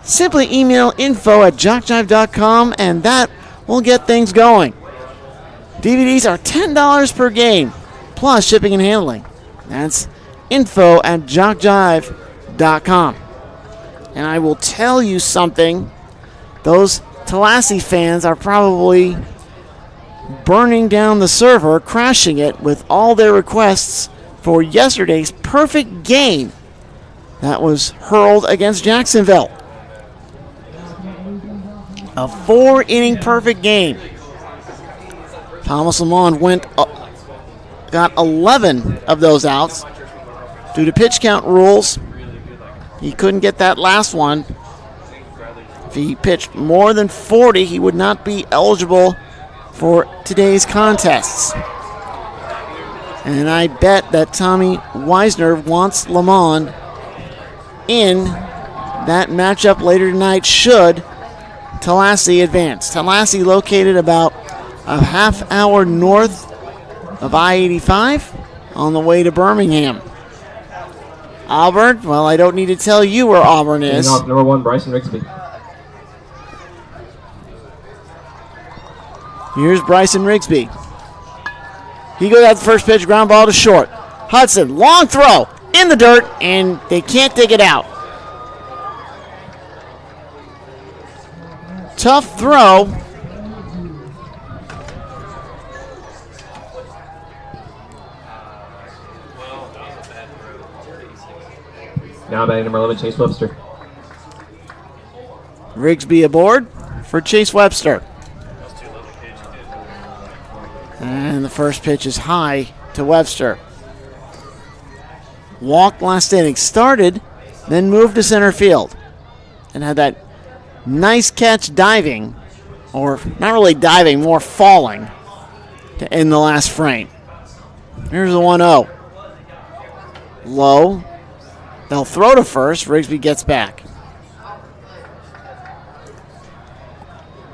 [SPEAKER 1] Simply email info@jockjive.com and that will get things going. DVDs are $10 per game, plus shipping and handling. That's info@jockjive.com. And I will tell you something, those Tallassee fans are probably burning down the server, crashing it with all their requests for yesterday's perfect game that was hurled against Jacksonville. A 4-inning perfect game. Thomas Lamond got 11 of those outs. Due to pitch count rules, he couldn't get that last one. If he pitched more than 40, he would not be eligible for today's contests. And I bet that Tommy Weisner wants Lamond in that matchup later tonight should Tallassee advance. Tallassee located about a half hour north of I-85 on the way to Birmingham. Auburn, well, I don't need to tell you where Auburn is.
[SPEAKER 2] Off number 1, Bryson Rigsby.
[SPEAKER 1] Here's Bryson Rigsby. He goes out the first pitch, ground ball to short. Hudson, long throw, in the dirt, and they can't dig it out. Tough throw.
[SPEAKER 2] Now batting number 11, Chase Webster.
[SPEAKER 1] Rigsby aboard for Chase Webster. And the first pitch is high to Webster. Walk last inning. Started, then moved to center field. And had that nice catch diving, or not really diving, more falling to end the last frame. Here's the 1-0. Low. They'll throw to first. Rigsby gets back.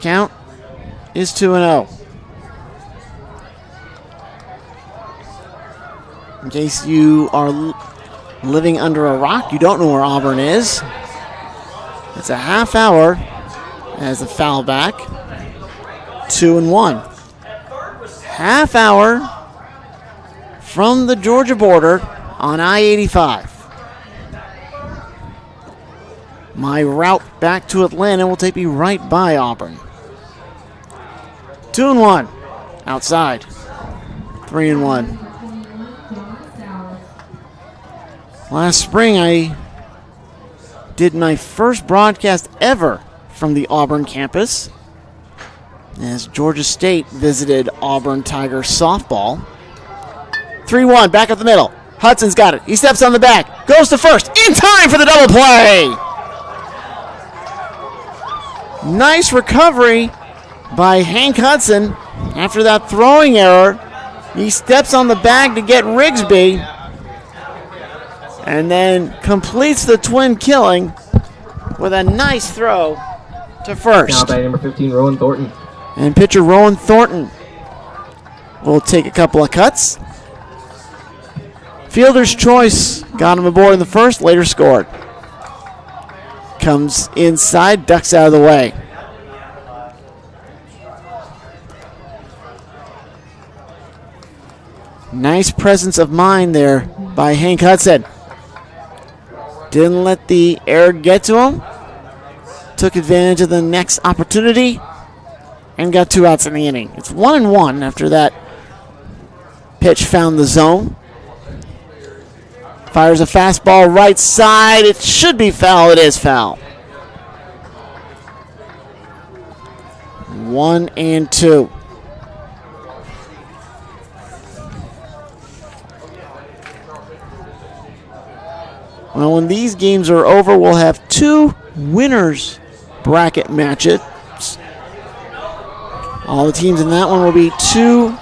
[SPEAKER 1] Count is 2-0. In case you are living under a rock, you don't know where Auburn is. It's a half hour as a foul back. 2-1. Half hour from the Georgia border on I-85. My route back to Atlanta will take me right by Auburn. 2-1. Outside. 3-1. Last spring, I did my first broadcast ever from the Auburn campus as Georgia State visited Auburn Tiger softball. 3-1, back up the middle. Hudson's got it. He steps on the back, goes to first, in time for the double play. Nice recovery by Hank Hudson. After that throwing error, he steps on the bag to get Rigsby and then completes the twin killing with a nice throw to first.
[SPEAKER 2] Now batting number 15, Rowan Thornton.
[SPEAKER 1] And pitcher Rowan Thornton will take a couple of cuts. Fielder's choice got him aboard in the first, later scored. Comes inside, ducks out of the way. Nice presence of mind there by Hank Hudson. Didn't let the error get to him. Took advantage of the next opportunity and got 2 outs in the inning. It's 1-1 after that pitch found the zone. Fires a fastball right side. It should be foul. It is foul. 1-2. Well, when these games are over, we'll have 2 winners bracket matches. All the teams in that one will be 2-0.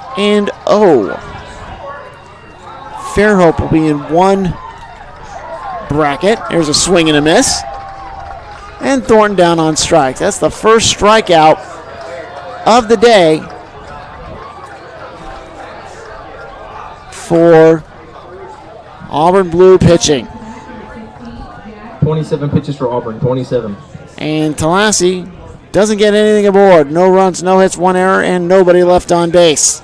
[SPEAKER 1] Fairhope will be in one bracket. There's a swing and a miss. And Thornton down on strikes. That's the first strikeout of the day for Auburn Blue pitching.
[SPEAKER 2] 27 pitches for Auburn, 27.
[SPEAKER 1] And Tallassee doesn't get anything aboard. No runs, no hits, 1 error, and nobody left on base.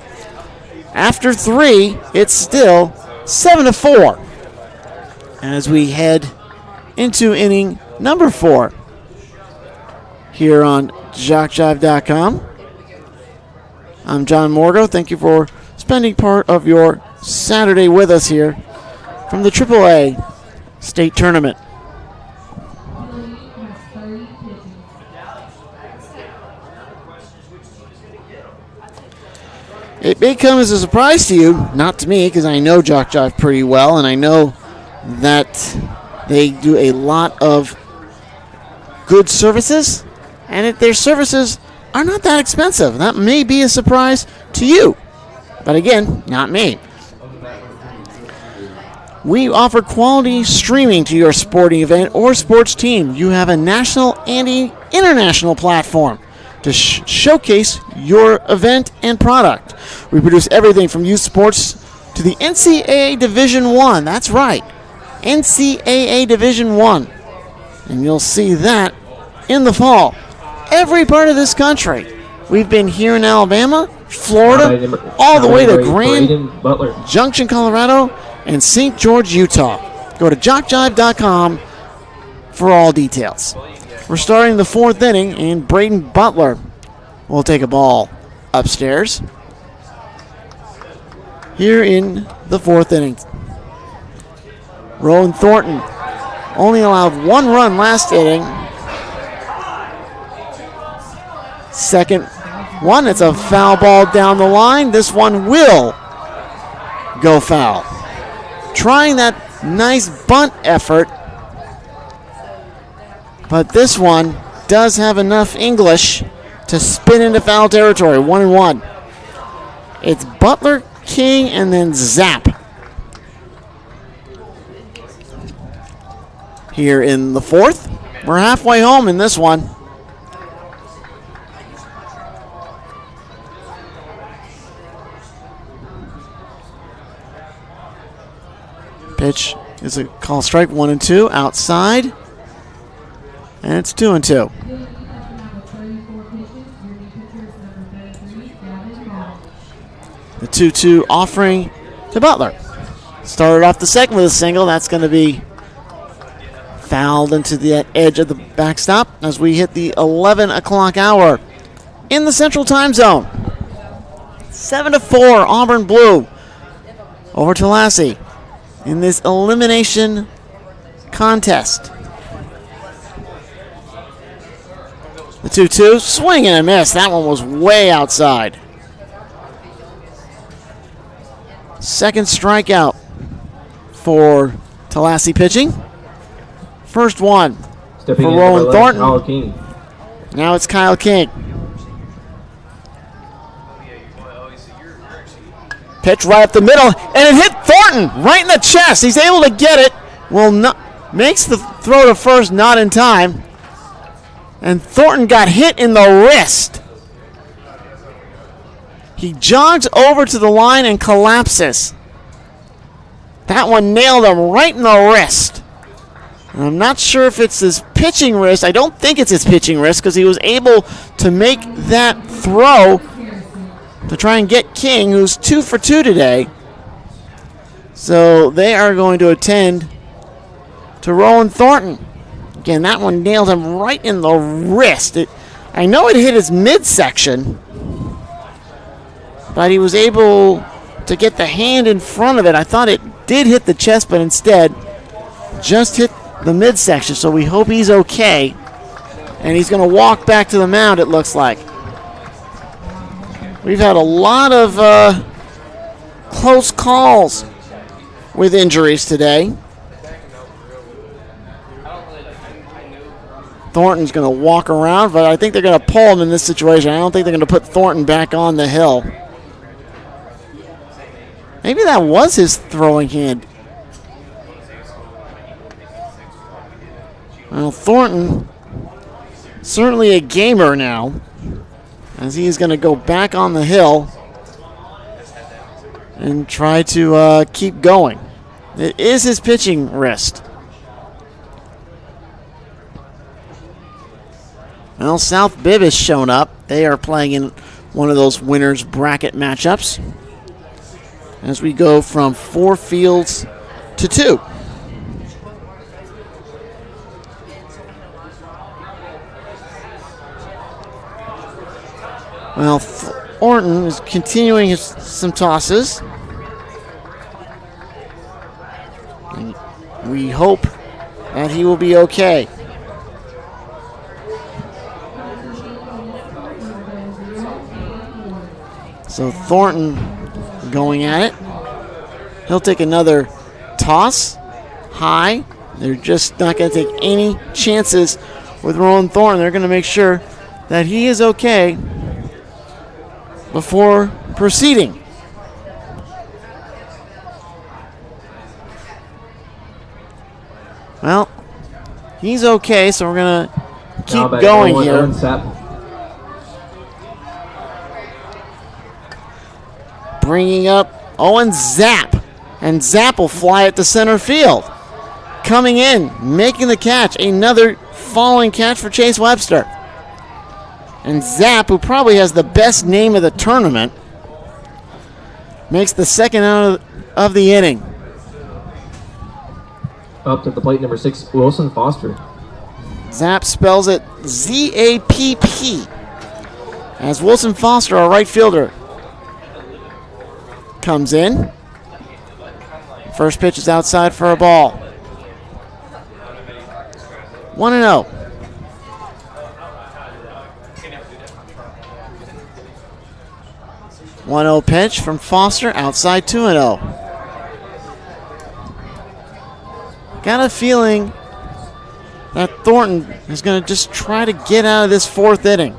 [SPEAKER 1] After 3, it's still 7-4 as we head into inning number 4 here on JockJive.com. I'm John Morgo. Thank you for spending part of your Saturday with us here from the AAA state tournament. It may come as a surprise to you, not to me, because I know JockJive pretty well, and I know that they do a lot of good services, and their services are not that expensive. That may be a surprise to you, but again, not me. We offer quality streaming to your sporting event or sports team. You have a national and international platform to showcase your event and product. We produce everything from youth sports to the NCAA Division I. That's right, NCAA Division I. And you'll see that in the fall. Every part of this country. We've been here in Alabama, Florida, all the way to Grand Junction, Colorado, and St. George, Utah. Go to JockJive.com for all details. We're starting the 4th inning, and Braden Butler will take a ball upstairs here in the 4th inning. Rowan Thornton only allowed 1 run last inning. Second one, it's a foul ball down the line. This one will go foul. Trying that nice bunt effort, but this one does have enough English to spin into foul territory. 1-1. It's Butler, King, and then Zapp here in the 4th. We're halfway home in this one. Pitch is a call strike, 1-2 outside, and it's 2-2. The 2-2 offering to Butler. Started off the second with a single. That's going to be fouled into the edge of the backstop as we hit the 11 o'clock hour in the Central Time Zone. 7-4, Auburn Blue over Tallassee in this elimination contest. The 2-2, swing and a miss. That one was way outside. Second strikeout for Tallassee pitching. First one for Rowan Thornton. Now it's Kyle King. Pitch right up the middle, and it hit Thornton right in the chest. He's able to get it. Makes the throw to first, not in time. And Thornton got hit in the wrist. He jogs over to the line and collapses. That one nailed him right in the wrist. And I'm not sure if it's his pitching wrist. I don't think it's his pitching wrist because he was able to make that throw to try and get King, who's 2 for 2 today. So they are going to attend to Rowan Thornton. Again, that one nailed him right in the wrist. I know it hit his midsection, but he was able to get the hand in front of it. I thought it did hit the chest, but instead just hit the midsection. So we hope he's okay. And he's going to walk back to the mound, it looks like. We've had a lot of close calls with injuries today. Thornton's going to walk around, but I think they're going to pull him in this situation. I don't think they're going to put Thornton back on the hill. Maybe that was his throwing hand. Well, Thornton, certainly a gamer now, as he is going to go back on the hill and try to keep going. It is his pitching wrist. Well, South Bibb has shown up. They are playing in one of those winners bracket matchups as we go from 4 fields to 2. Well, Thornton is continuing some tosses. And we hope that he will be okay. So Thornton going at it. He'll take another toss high. They're just not going to take any chances with Rowan Thornton. They're going to make sure that he is okay before proceeding. Well, he's okay, so we're going to keep going here. Bringing up Owen Zapp, and Zapp will fly it to center field. Coming in, making the catch, another falling catch for Chase Webster. And Zapp, who probably has the best name of the tournament, makes the second out of the inning.
[SPEAKER 2] Up to the plate, number 6, Wilson Foster.
[SPEAKER 1] Zapp spells it Z-A-P-P. As Wilson Foster, our right fielder, comes in. First pitch is outside for a ball. 1-0. 1-0 pitch from Foster, outside 2-0. Got a feeling that Thornton is going to just try to get out of this fourth inning.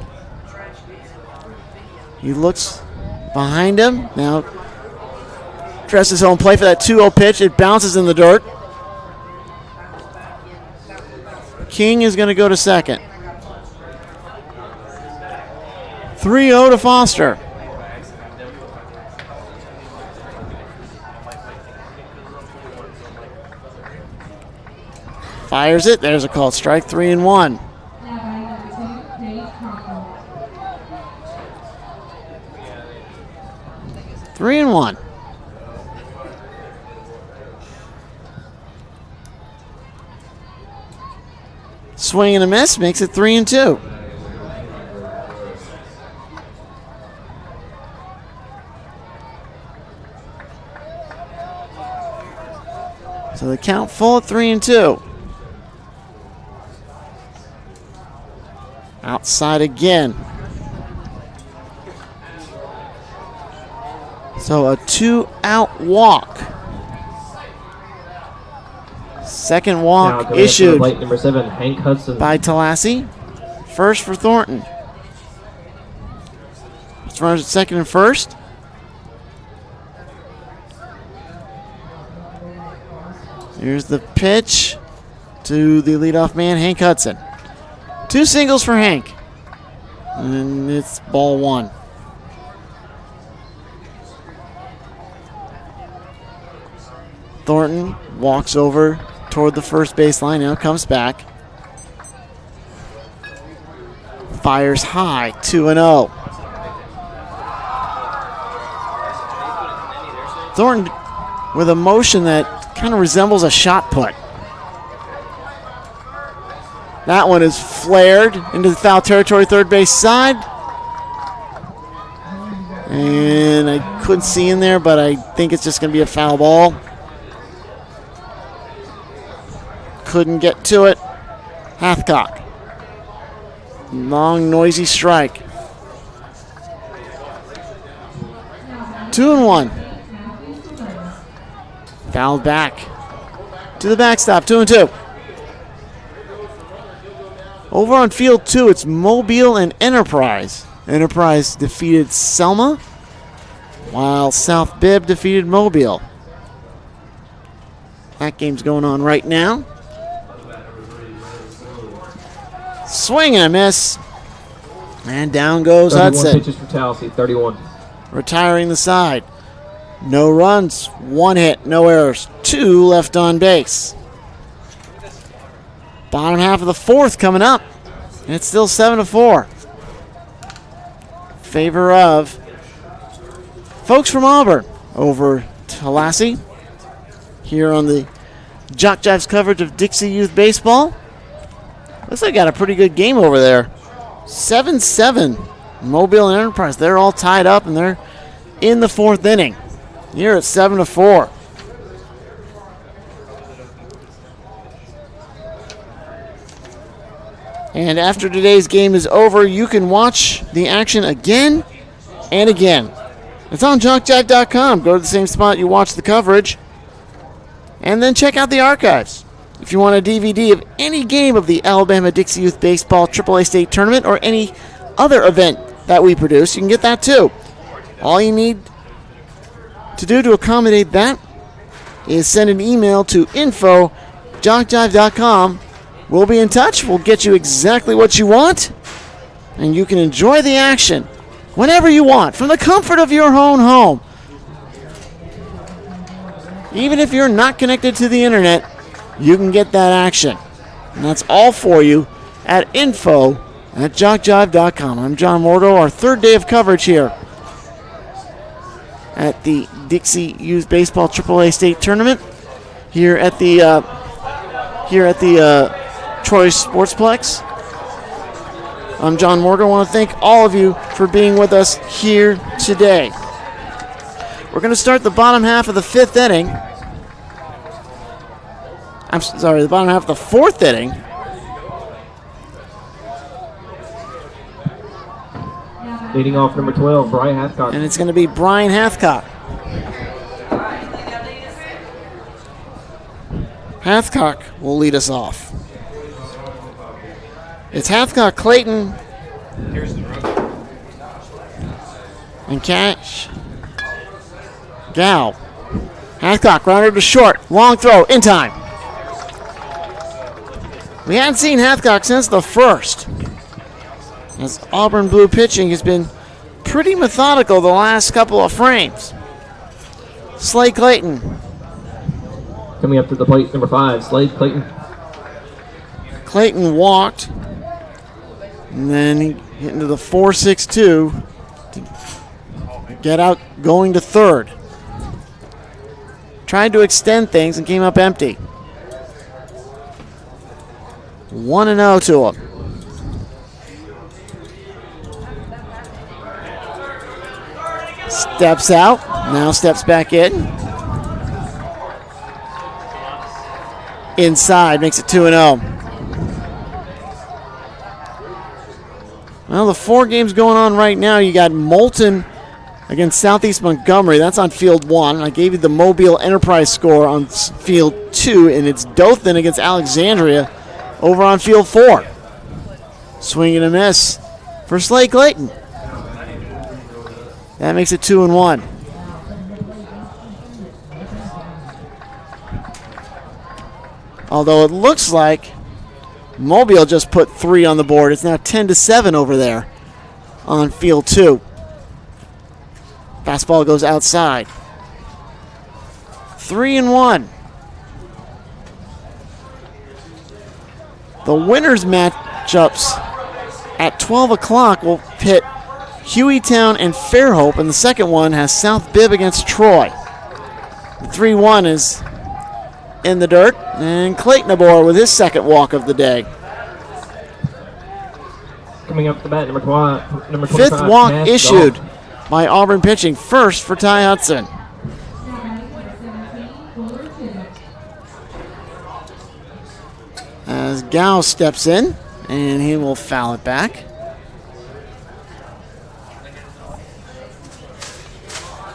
[SPEAKER 1] He looks behind him. Now dresses home plate for that 2-0 pitch. It bounces in the dirt. King is going to go to second. 3-0 to Foster. Fires it. There's a called strike. 3-1. Three and one. Swing and a miss makes it 3-2. So the count full at 3-2. Outside again. So a 2-out walk. Second walk issued
[SPEAKER 2] light, number 7, Hank Hudson.
[SPEAKER 1] by Tallassee. First for Thornton. It's runners at second and first. Here's the pitch to the leadoff man, Hank Hudson. 2 singles for Hank. And it's ball 1. Thornton walks over toward the first baseline, now comes back. Fires high, 2-0. Thornton with a motion that kind of resembles a shot put. That one is flared into the foul territory, third base side. And I couldn't see in there, but I think it's just going to be a foul ball. Couldn't get to it. Hathcock. Long, noisy strike. 2-1. Fouled back to the backstop. 2-2. Over on field 2, it's Mobile and Enterprise. Enterprise defeated Selma, while South Bibb defeated Mobile. That game's going on right now. Swing and a miss. And down goes
[SPEAKER 2] 31
[SPEAKER 1] Hudson.
[SPEAKER 2] pitches for Tallassee, 31.
[SPEAKER 1] Retiring the side. No runs, 1 hit, no errors, 2 left on base. Bottom half of the fourth coming up. And it's still 7-4. Favor of folks from Auburn over Tallassee. Here on the JockJive's coverage of Dixie Youth Baseball. Looks like got a pretty good game over there. 7-7. Mobile and Enterprise, they're all tied up and they're in the fourth inning. Here at 7-4. And after today's game is over, you can watch the action again and again. It's on JockJive.com. Go to the same spot you watch the coverage. And then check out the archives. If you want a DVD of any game of the Alabama-Dixie Youth Baseball AAA State Tournament or any other event that we produce, you can get that too. All you need to do to accommodate that is send an email to info@jockjive.com. We'll be in touch. We'll get you exactly what you want, and you can enjoy the action whenever you want from the comfort of your own home. Even if you're not connected to the internet, you can get that action. And that's all for you at info@jockjive.com. I'm John Mordo, our third day of coverage here at the Dixie Youth Baseball AAA State Tournament here at the here at the Troy Sportsplex. I'm John Morgan. I want to thank all of you for being with us here today. We're going to start the bottom half of the fifth inning. I'm sorry, the bottom half of the fourth inning.
[SPEAKER 2] Leading off number 12, Brian Hathcock.
[SPEAKER 1] And it's going to be Brian Hathcock. Hathcock will lead us off. It's Hathcock, Clayton, and Cash. Gow. Hathcock rounded to short. Long throw, in time. We hadn't seen Hathcock since the first. As Auburn Blue pitching has been pretty methodical the last couple of frames. Slade Clayton.
[SPEAKER 2] Coming up to the plate, number 5, Slade Clayton.
[SPEAKER 1] Clayton walked. And then he hit into the 4-6-2 to get out going to third. Tried to extend things and came up empty. 1-0 to him. Steps out, now steps back in. Inside, makes it 2-0. Well, the 4 games going on right now, you got Moulton against Southeast Montgomery. That's on field 1. I gave you the Mobile Enterprise score on field 2, and it's Dothan against Alexandria over on field 4. Swing and a miss for Slade Clayton. That makes it 2-1. Although it looks like Mobile just put 3 on the board. It's now 10-7 over there on field 2. Fastball goes outside. 3-1. The winners matchups at 12 o'clock will pit Hueytown and Fairhope, and the second one has South Bibb against Troy. The 3-1 is in the dirt, and Clayton aboard with his second walk of the day.
[SPEAKER 2] Coming up to the bat, number 25.
[SPEAKER 1] Fifth walk issued by Auburn pitching, first for Ty Hudson. As Gow steps in, and he will foul it back.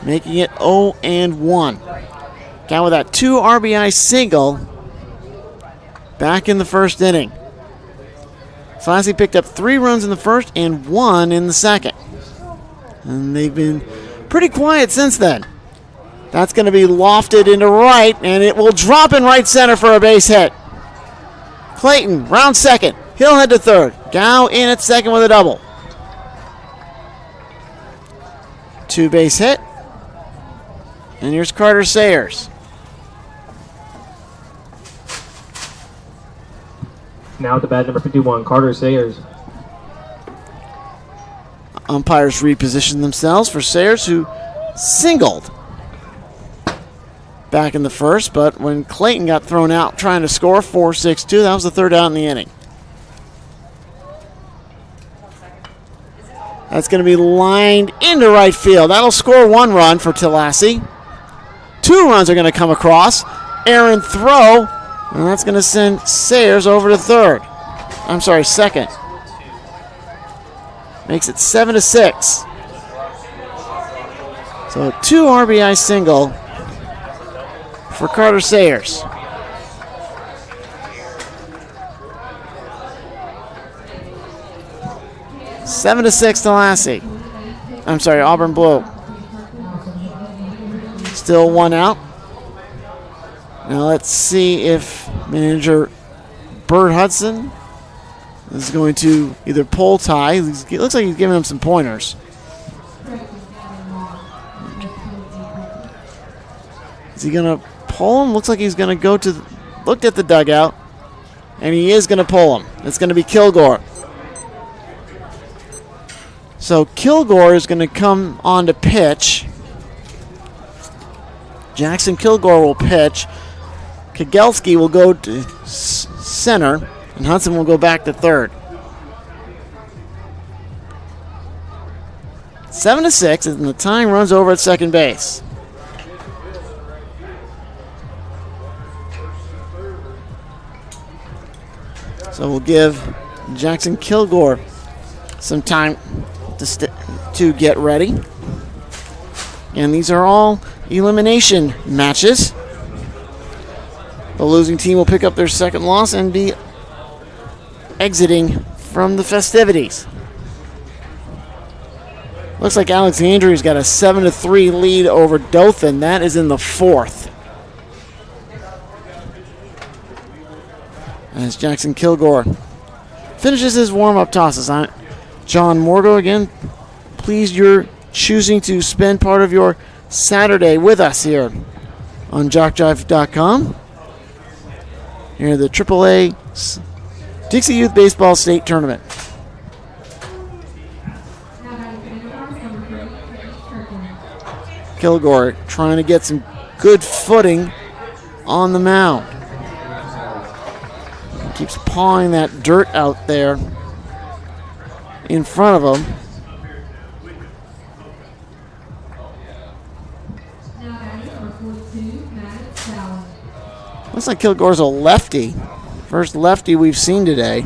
[SPEAKER 1] Making it 0-1. Gow with that 2 RBI single back in the first inning. Tallassee picked up 3 runs in the first and 1 in the second. And they've been pretty quiet since then. That's going to be lofted into right, and it will drop in right center for a base hit. Clayton, round second. He'll head to third. Gow in at second with a double. 2 base hit. And here's Carter Sayers.
[SPEAKER 2] Now at the bat, number 51, Carter Sayers.
[SPEAKER 1] Umpires reposition themselves for Sayers, who singled back in the first, but when Clayton got thrown out trying to score 4-6-2, that was the third out in the inning. That's going to be lined into right field. That'll score 1 run for Tallassee. 2 runs are going to come across. Errant throw, and that's going to send Sayers over to third. I'm sorry, second. Makes it 7-6. So 2 RBI single for Carter Sayers. Seven to 6 Tallassee. I'm sorry, Auburn Blue. Still 1 out. Now let's see if manager Bert Hudson is going to either pull Ty. It looks like he's giving him some pointers. Is he going to pull him? Looks like he's going to go to, looked at the dugout, and he is going to pull him. It's going to be Kilgore. So Kilgore is going to come on to pitch. Jackson Kilgore will pitch. Kegelski will go to center, and Hudson will go back to third. 7-6, and the tying runs over at second base. So we'll give Jackson Kilgore some time to get ready. And these are all elimination matches. The losing team will pick up their second loss and be exiting from the festivities. Looks like Alexandria's got a 7-3 lead over Dothan. That is in the fourth. As Jackson Kilgore finishes his warm-up tosses. John Morgo, again, pleased you're choosing to spend part of your Saturday with us here on JockJive.com. Here at the AAA Dixie Youth Baseball State Tournament. Kilgore trying to get some good footing on the mound. Keeps pawing that dirt out there in front of him. Looks like Kilgore's a lefty. First lefty we've seen today.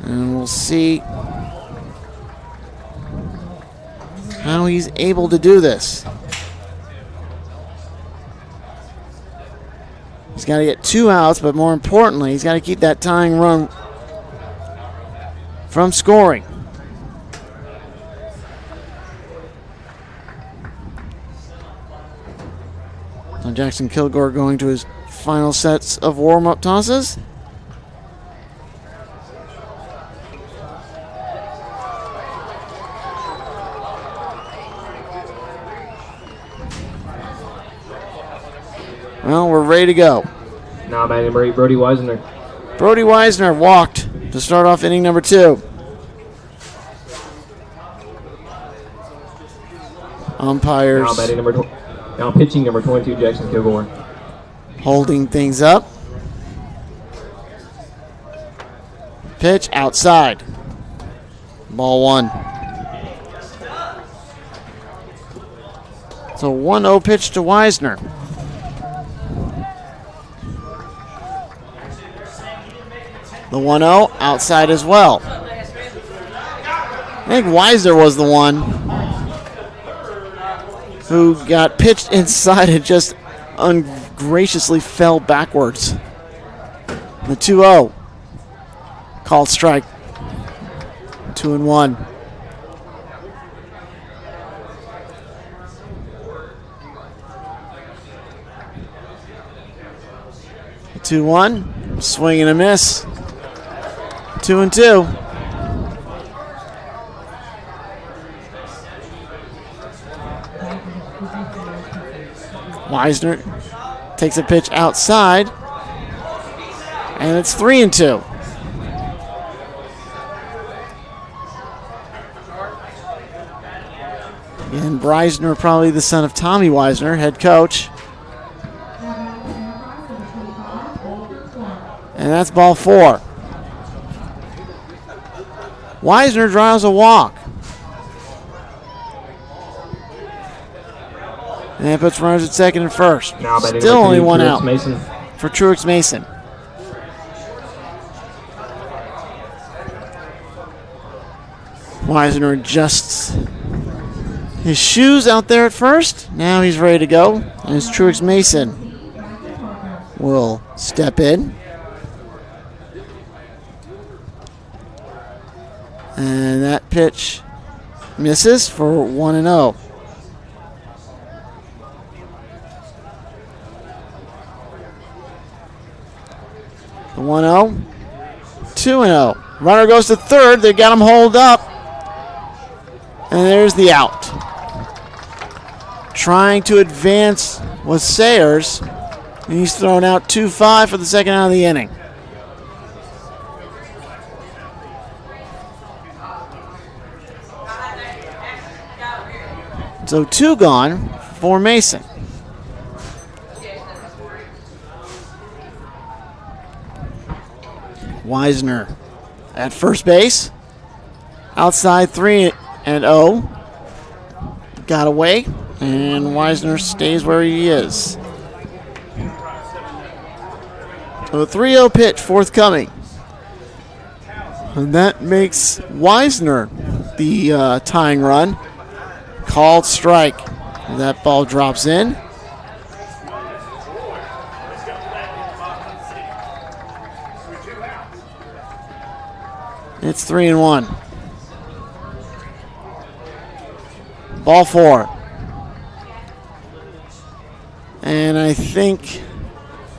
[SPEAKER 1] And we'll see how he's able to do this. He's got to get 2 outs, but more importantly, he's got to keep that tying run from scoring. So Jackson Kilgore going to his final sets of warm-up tosses. Well, we're ready to go.
[SPEAKER 2] Now batting number 8, Brody Weisner.
[SPEAKER 1] Brody Weisner walked to start off inning number 2. Umpires.
[SPEAKER 2] Now pitching number 22, Jackson Kilgore.
[SPEAKER 1] Holding things up. Pitch outside. Ball 1. So 1-0 pitch to Weisner. The 1-0 outside as well. I think Weisner was the one who got pitched inside and just ungraciously fell backwards. The 2-0. Called strike. 2-1. The 2-1. Swing and a miss. 2-2. Weisner takes a pitch outside, and it's 3-2. And Breisner, probably the son of Tommy Weisner, head coach. And that's ball 4. Weisner drives a walk. And that puts runners at second and first. Still only 1 out for Truex Mason. Weisner adjusts his shoes out there at first. Now he's ready to go. And it's Truex Mason will step in. And that pitch misses for 1-0. The 1-0. 2-0. Runner goes to third. They got him holed up. And there's the out. Trying to advance was Sayers. And he's thrown out 2-5 for the second out of the inning. So 2 gone for Mason. Wisner at first base. Outside 3-0. Got away, and Wisner stays where he is. So a 3-0 pitch forthcoming. And that makes Wisner the tying run. Called strike. That ball drops in. It's 3-1. Ball 4. And I think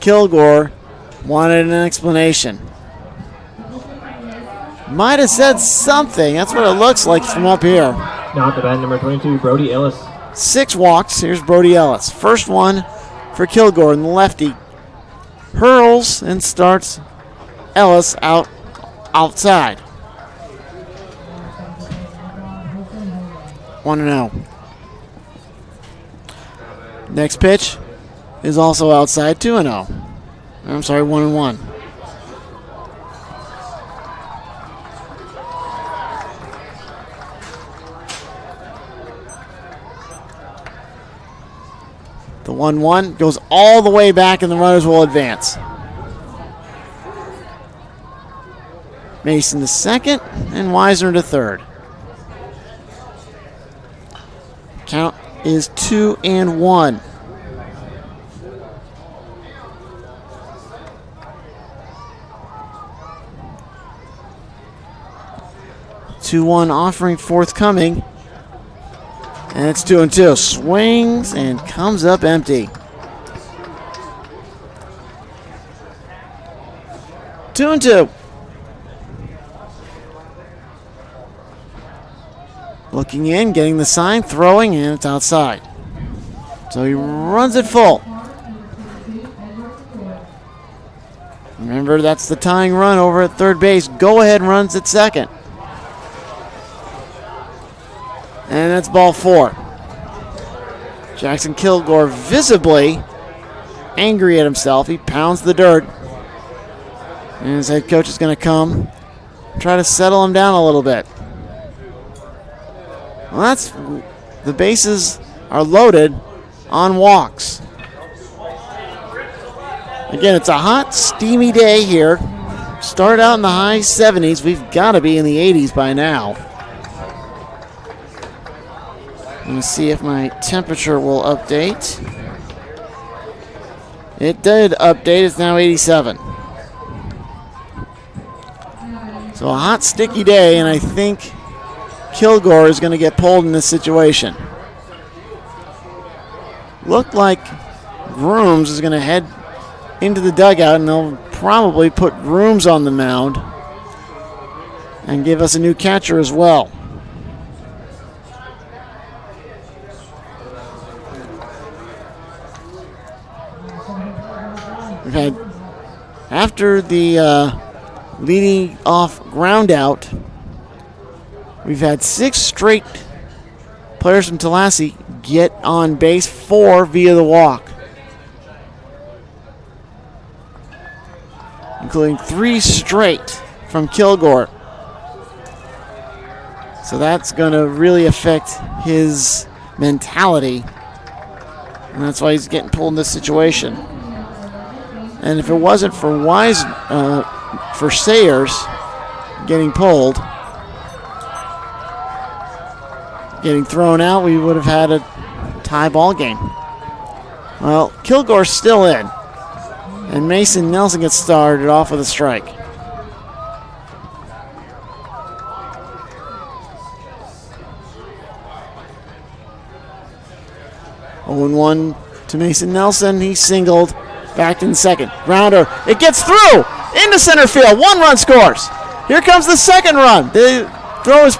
[SPEAKER 1] Kilgore wanted an explanation. Might have said something. That's what it looks like from up here.
[SPEAKER 2] Now at the bat, number 22, Brody Ellis.
[SPEAKER 1] 6 walks. Here's Brody Ellis. First one for Kilgore, and the lefty hurls and starts Ellis outside. 1-0. Next pitch is also outside, 2-0. I'm sorry, 1-1. The 1-1 goes all the way back, and the runners will advance. Mason to second, and Wisner to third. Count is 2-1. Two-one offering forthcoming. And it's 2-2. Swings and comes up empty. 2-2. Looking in, getting the sign, throwing, and it's outside. So he runs it full. Remember, that's the tying run over at third base. Go ahead runs at second. And that's ball 4. Jackson Kilgore visibly angry at himself. He pounds the dirt. And his head coach is going to come try to settle him down a little bit. Well, the bases are loaded on walks. Again, it's a hot, steamy day here. Start out in the high 70s. We've got to be in the 80s by now. Let me see if my temperature will update. It did update. It's now 87. So a hot, sticky day, and I think Kilgore is going to get pulled in this situation. Looked like Grooms is going to head into the dugout, and they'll probably put Grooms on the mound and give us a new catcher as well. We've had, after the leading off ground out, we've had 6 straight players from Tallassee get on base, 4 via the walk, including 3 straight from Kilgore. So that's going to really affect his mentality, and that's why he's getting pulled in this situation. And if it wasn't for for Sayers getting pulled, getting thrown out, we would have had a tie ball game. Well, Kilgore's still in, and Mason Nelson gets started off with a strike. Oh, 0-1 to Mason Nelson. He singled. Back in second. Grounder. It gets through into center field. 1 run scores. Here comes the second run. The throw is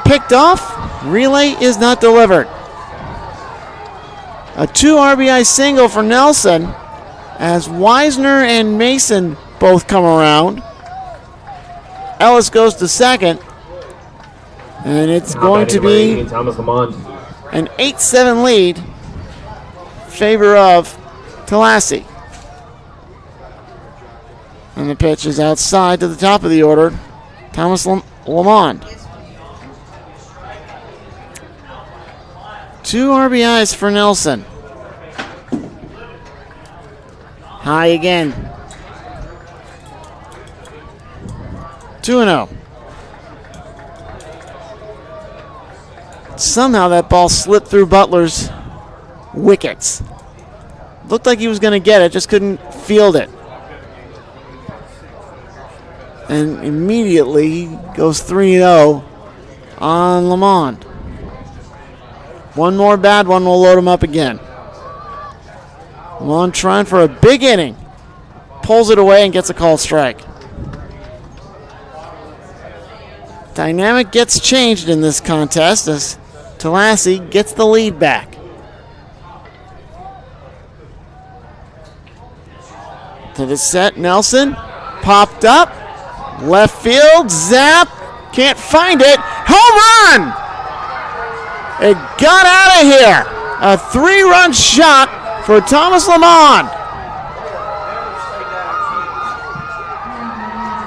[SPEAKER 1] picked off. Relay is not delivered. A 2 RBI single for Nelson as Wisner and Mason both come around. Ellis goes to second. And it's going to be an 8-7 lead in favor of Tallassee. And the pitch is outside to the top of the order. Thomas Lamond. 2 RBIs for Nelson. High again. 2-0. Somehow that ball slipped through Butler's wickets. Looked like he was going to get it, just couldn't field it. And immediately he goes 3-0 on Lamond. One more bad one will load him up again. Lamond trying for a big inning. Pulls it away and gets a called strike. Dynamic gets changed in this contest as Tallassee gets the lead back. To the set, Nelson. Popped up. Left field, zap. Can't find it. Home run! It got out of here. A 3-run shot for Thomas Lamond.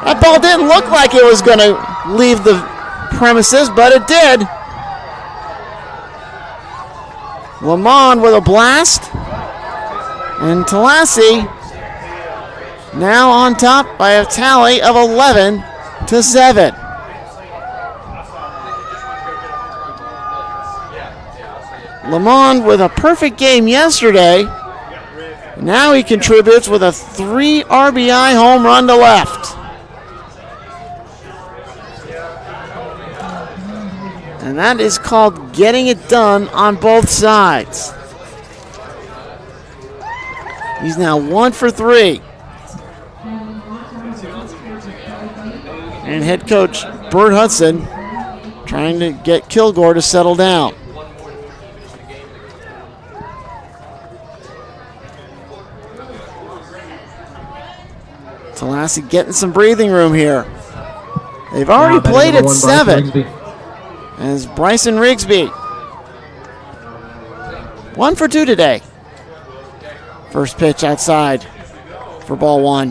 [SPEAKER 1] That ball didn't look like it was going to leave the premises, but it did. Lamond with a blast. And Tallassee now on top by a tally of 11-7. Lamond with a perfect game yesterday. Now he contributes with a 3 RBI home run to left. And that is called getting it done on both sides. He's now 1 for 3. And head coach Bert Hudson trying to get Kilgore to settle down. Tallassee getting some breathing room here. They've already played at 7. As Bryson Rigsby. 1 for 2 today. First pitch outside for ball 1.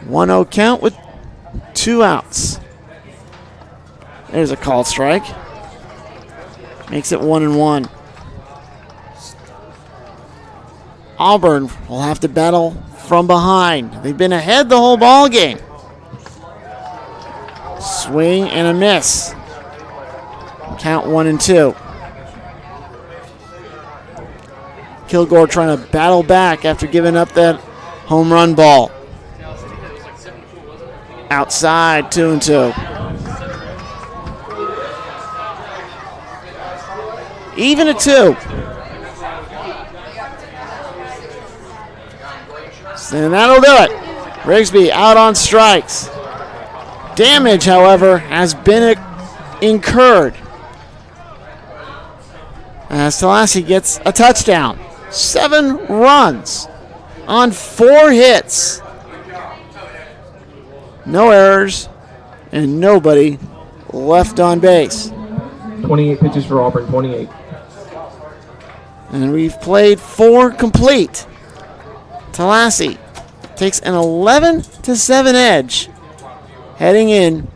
[SPEAKER 1] One-0 count with 2 outs. There's a called strike. Makes it 1-1. Auburn will have to battle from behind. They've been ahead the whole ball game. Swing and a miss. Count 1-2. Kilgore trying to battle back after giving up that home run ball. Outside, 2-2. Even at 2. And that'll do it. Rigsby out on strikes. Damage, however, has been incurred. As Tallassee gets a touchdown. 7 runs on 4 hits. No errors and nobody left on base.
[SPEAKER 2] 28 pitches for Auburn, 28.
[SPEAKER 1] And we've played 4 complete. Tallassee takes an 11-7 edge heading in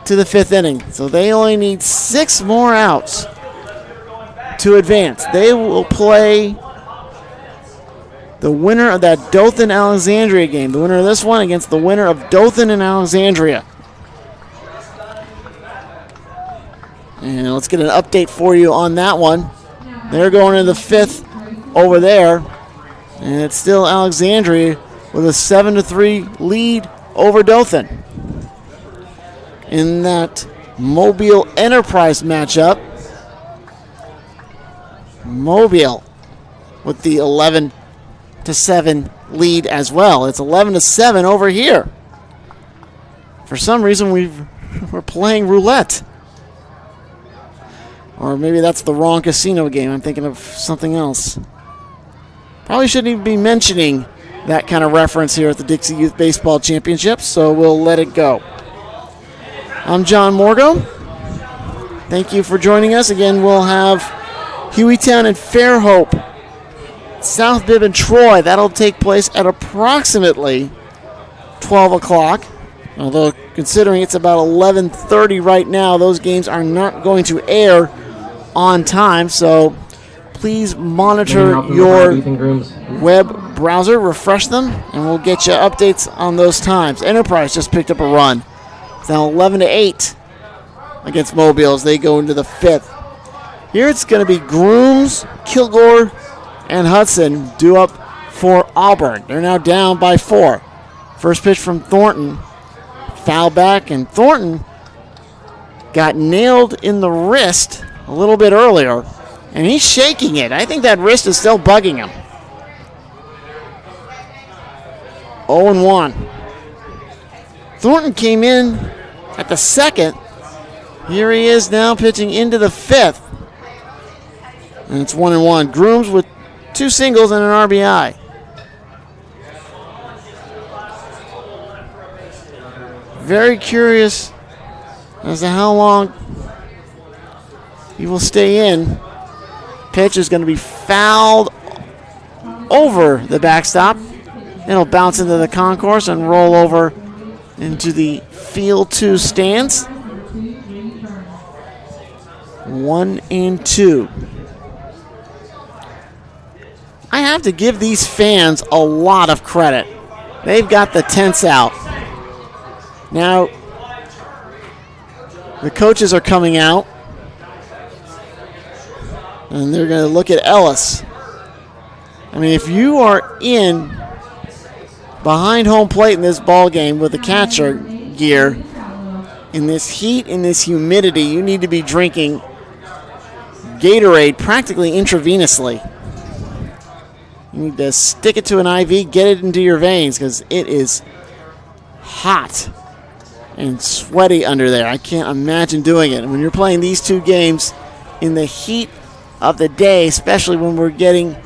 [SPEAKER 1] to the 5th inning. So they only need 6 more outs to advance. They will play the winner of that Dothan-Alexandria game. The winner of this one against the winner of Dothan and Alexandria. And let's get an update for you on that one. They're going to the 5th over there. And it's still Alexandria with a 7-3 lead over Dothan. In that Mobile Enterprise matchup, Mobile with the 11-7 lead as well. It's 11-7 over here. For some reason, we're playing roulette. Or maybe that's the wrong casino game. I'm thinking of something else. Probably shouldn't even be mentioning that kind of reference here at the Dixie Youth Baseball Championships, so we'll let it go. I'm John Morgo. Thank you for joining us. Again, we'll have Hueytown and Fairhope South Bibb and Troy. That'll take place at approximately 12 o'clock. Although, considering it's about 11:30 right now, those games are not going to air on time. So please monitor your web browser, refresh them, and we'll get you updates on those times. Enterprise just picked up a run. It's now 11-8 against Mobile as they go into the 5th. Here it's going to be Grooms, Kilgore, and Hudson due up for Auburn. They're now down by 4. First pitch from Thornton. Foul back, and Thornton got nailed in the wrist a little bit earlier, and he's shaking it. I think that wrist is still bugging him. 0-1. Thornton came in at the 2nd. Here he is now pitching into the 5th. And it's 1-1. Grooms with 2 singles and an RBI. Very curious as to how long he will stay in. Pitch is going to be fouled over the backstop. It'll bounce into the concourse and roll over into the field 2 stands. 1-2. I have to give these fans a lot of credit. They've got the tents out. Now, the coaches are coming out, and they're going to look at Ellis. I mean, if you are in behind home plate in this ball game with the catcher gear, in this heat, in this humidity, you need to be drinking Gatorade practically intravenously. You need to stick it to an IV, get it into your veins, because it is hot and sweaty under there. I can't imagine doing it. And when you're playing these 2 games in the heat of the day, especially when we're getting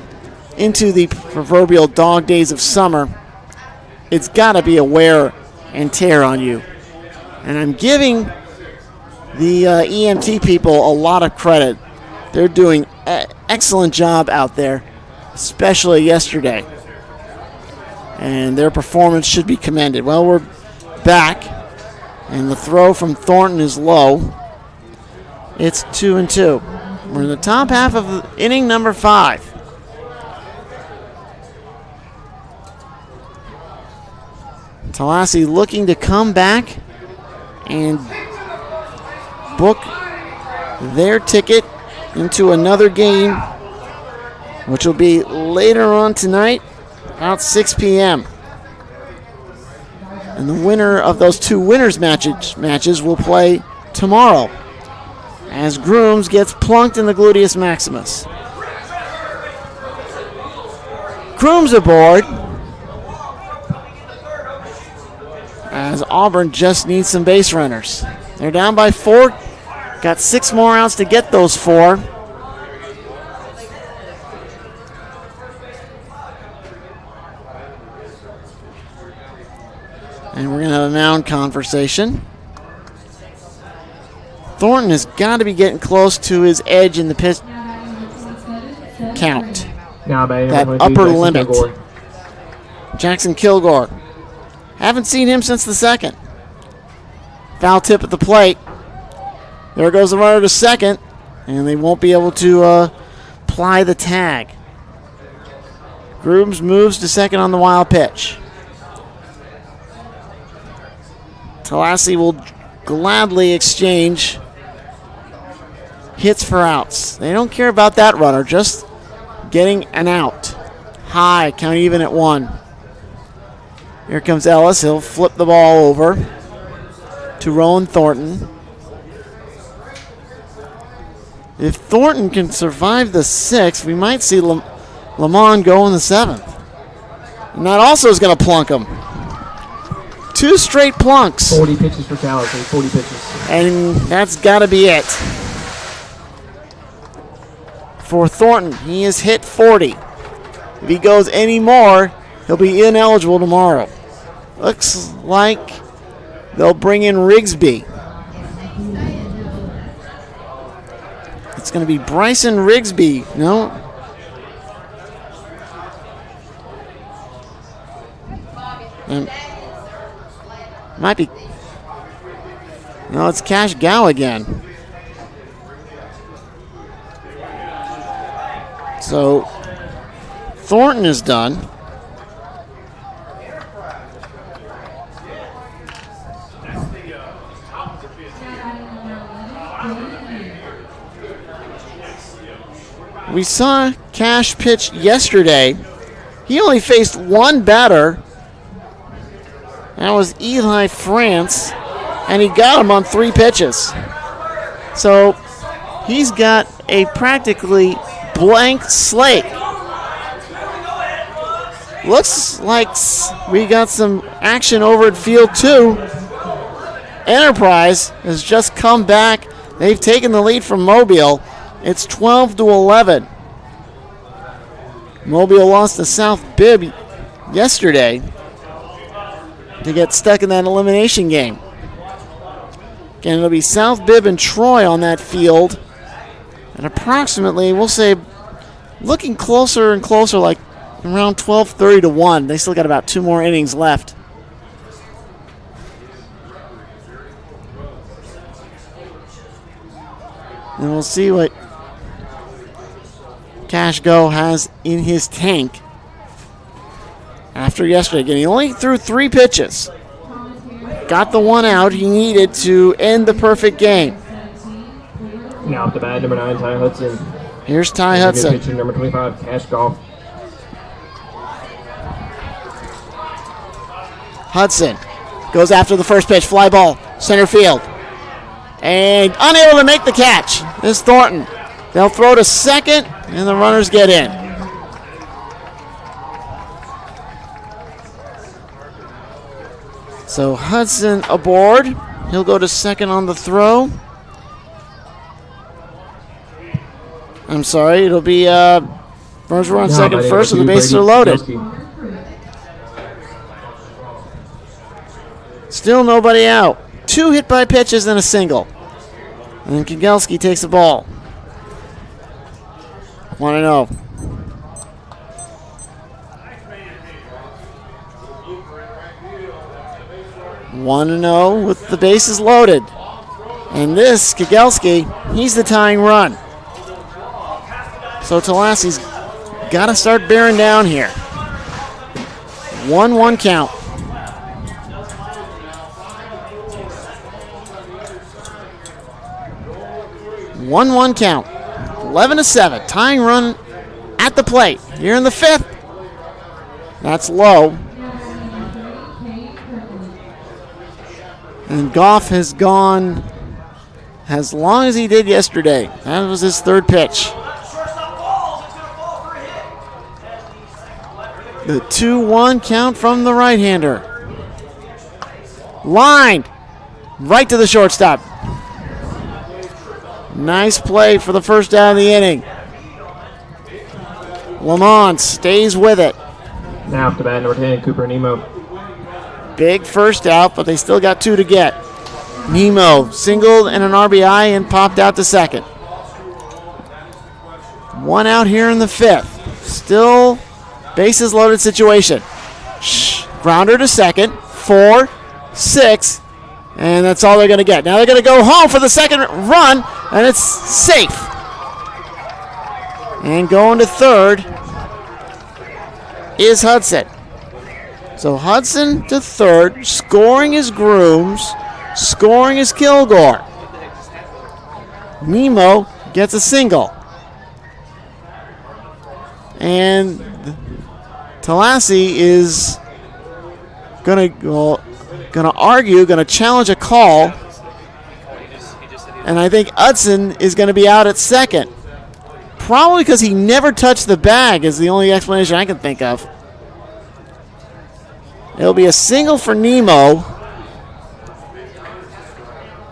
[SPEAKER 1] into the proverbial dog days of summer, it's got to be a wear and tear on you. And I'm giving the EMT people a lot of credit. They're doing an excellent job out there, especially yesterday. And their performance should be commended. Well, we're back. And the throw from Thornton is low. It's 2-2. We're in the top half of inning number 5. Tallassee looking to come back and book their ticket into another game, which will be later on tonight, about 6 p.m. And the winner of those 2 winners matches will play tomorrow as Grooms gets plunked in the gluteus maximus. Grooms aboard as Auburn just needs some base runners. They're down by 4. Got 6 more outs to get those 4. And we're going to have a mound conversation. Thornton has got to be getting close to his edge in the pitch count. That upper limit. Jackson Kilgore. Haven't seen him since the 2nd. Foul tip at the plate. There goes the runner to 2nd, and they won't be able to ply the tag. Grooms moves to 2nd on the wild pitch. Tallassee will gladly exchange hits for outs. They don't care about that runner, just getting an out. High, count even at 1. Here comes Ellis. He'll flip the ball over to Rowan Thornton. If Thornton can survive the 6th, we might see Lamont go in the 7th. And that also is going to plunk him. 2 straight plunks.
[SPEAKER 2] 40 pitches for Tallassee, 40 pitches.
[SPEAKER 1] And that's got to be it. For Thornton, he has hit 40. If he goes any more, he'll be ineligible tomorrow. Looks like they'll bring in Rigsby. It's going to be Bryson Rigsby. No. Might be. No, it's Cash Gow again. So Thornton is done. We saw Cash pitch yesterday. He only faced one batter. That was Eli France, and he got him on 3 pitches. So he's got a practically blank slate. Looks like we got some action over at Field 2. Enterprise has just come back. They've taken the lead from Mobile. It's 12-11. Mobile lost to South Bibb yesterday to get stuck in that elimination game. Again, it'll be South Bibb and Troy on that field. And approximately, we'll say, looking closer and closer, like around 12:30 to 1. They still got about 2 more innings left. And we'll see what Cash Go has in his tank after yesterday. Again, he only threw 3 pitches. Got the 1 out he needed to end the perfect game.
[SPEAKER 2] Now up to bat, number 9, Ty Hudson.
[SPEAKER 1] Here's Ty Hudson.
[SPEAKER 2] Pitcher, number 25, Cash Golf.
[SPEAKER 1] Hudson goes after the first pitch, fly ball, center field. And unable to make the catch is Thornton. They'll throw to second, and the runners get in. So Hudson aboard. He'll go to second on the throw. I'm sorry, it'll be Berger on second first, and the bases are loaded. Still nobody out. 2 hit by pitches and a single. And then Kigelski takes the ball. 1-0. One and 0 with the bases loaded. And this, Kigelski, he's the tying run. So Tallassee's got to start bearing down here. 1-1 count. 1-1 count. 11-7. Tying run at the plate. Here in the 5th. That's low. And Goff has gone as long as he did yesterday. That was his 3rd pitch. The 2-1 count from the right-hander. Lined right to the shortstop. Nice play for the first out of the inning. Lamont stays with it.
[SPEAKER 2] Now up to bat, number 10, Cooper Nemo.
[SPEAKER 1] Big first out, but they still got 2 to get. Nemo singled and an RBI and popped out to second. 1 out here in the 5th. Still bases loaded situation. Grounder to second. 4, 6. And that's all they're going to get. Now they're going to go home for the second run, and it's safe. And going to third is Hudson. So Hudson to third, scoring is Grooms, scoring is Kilgore. Nemo gets a single. And Tallassee is going to argue, going to challenge a call. And I think Hudson is going to be out at second. Probably because he never touched the bag is the only explanation I can think of. It'll be a single for Nemo.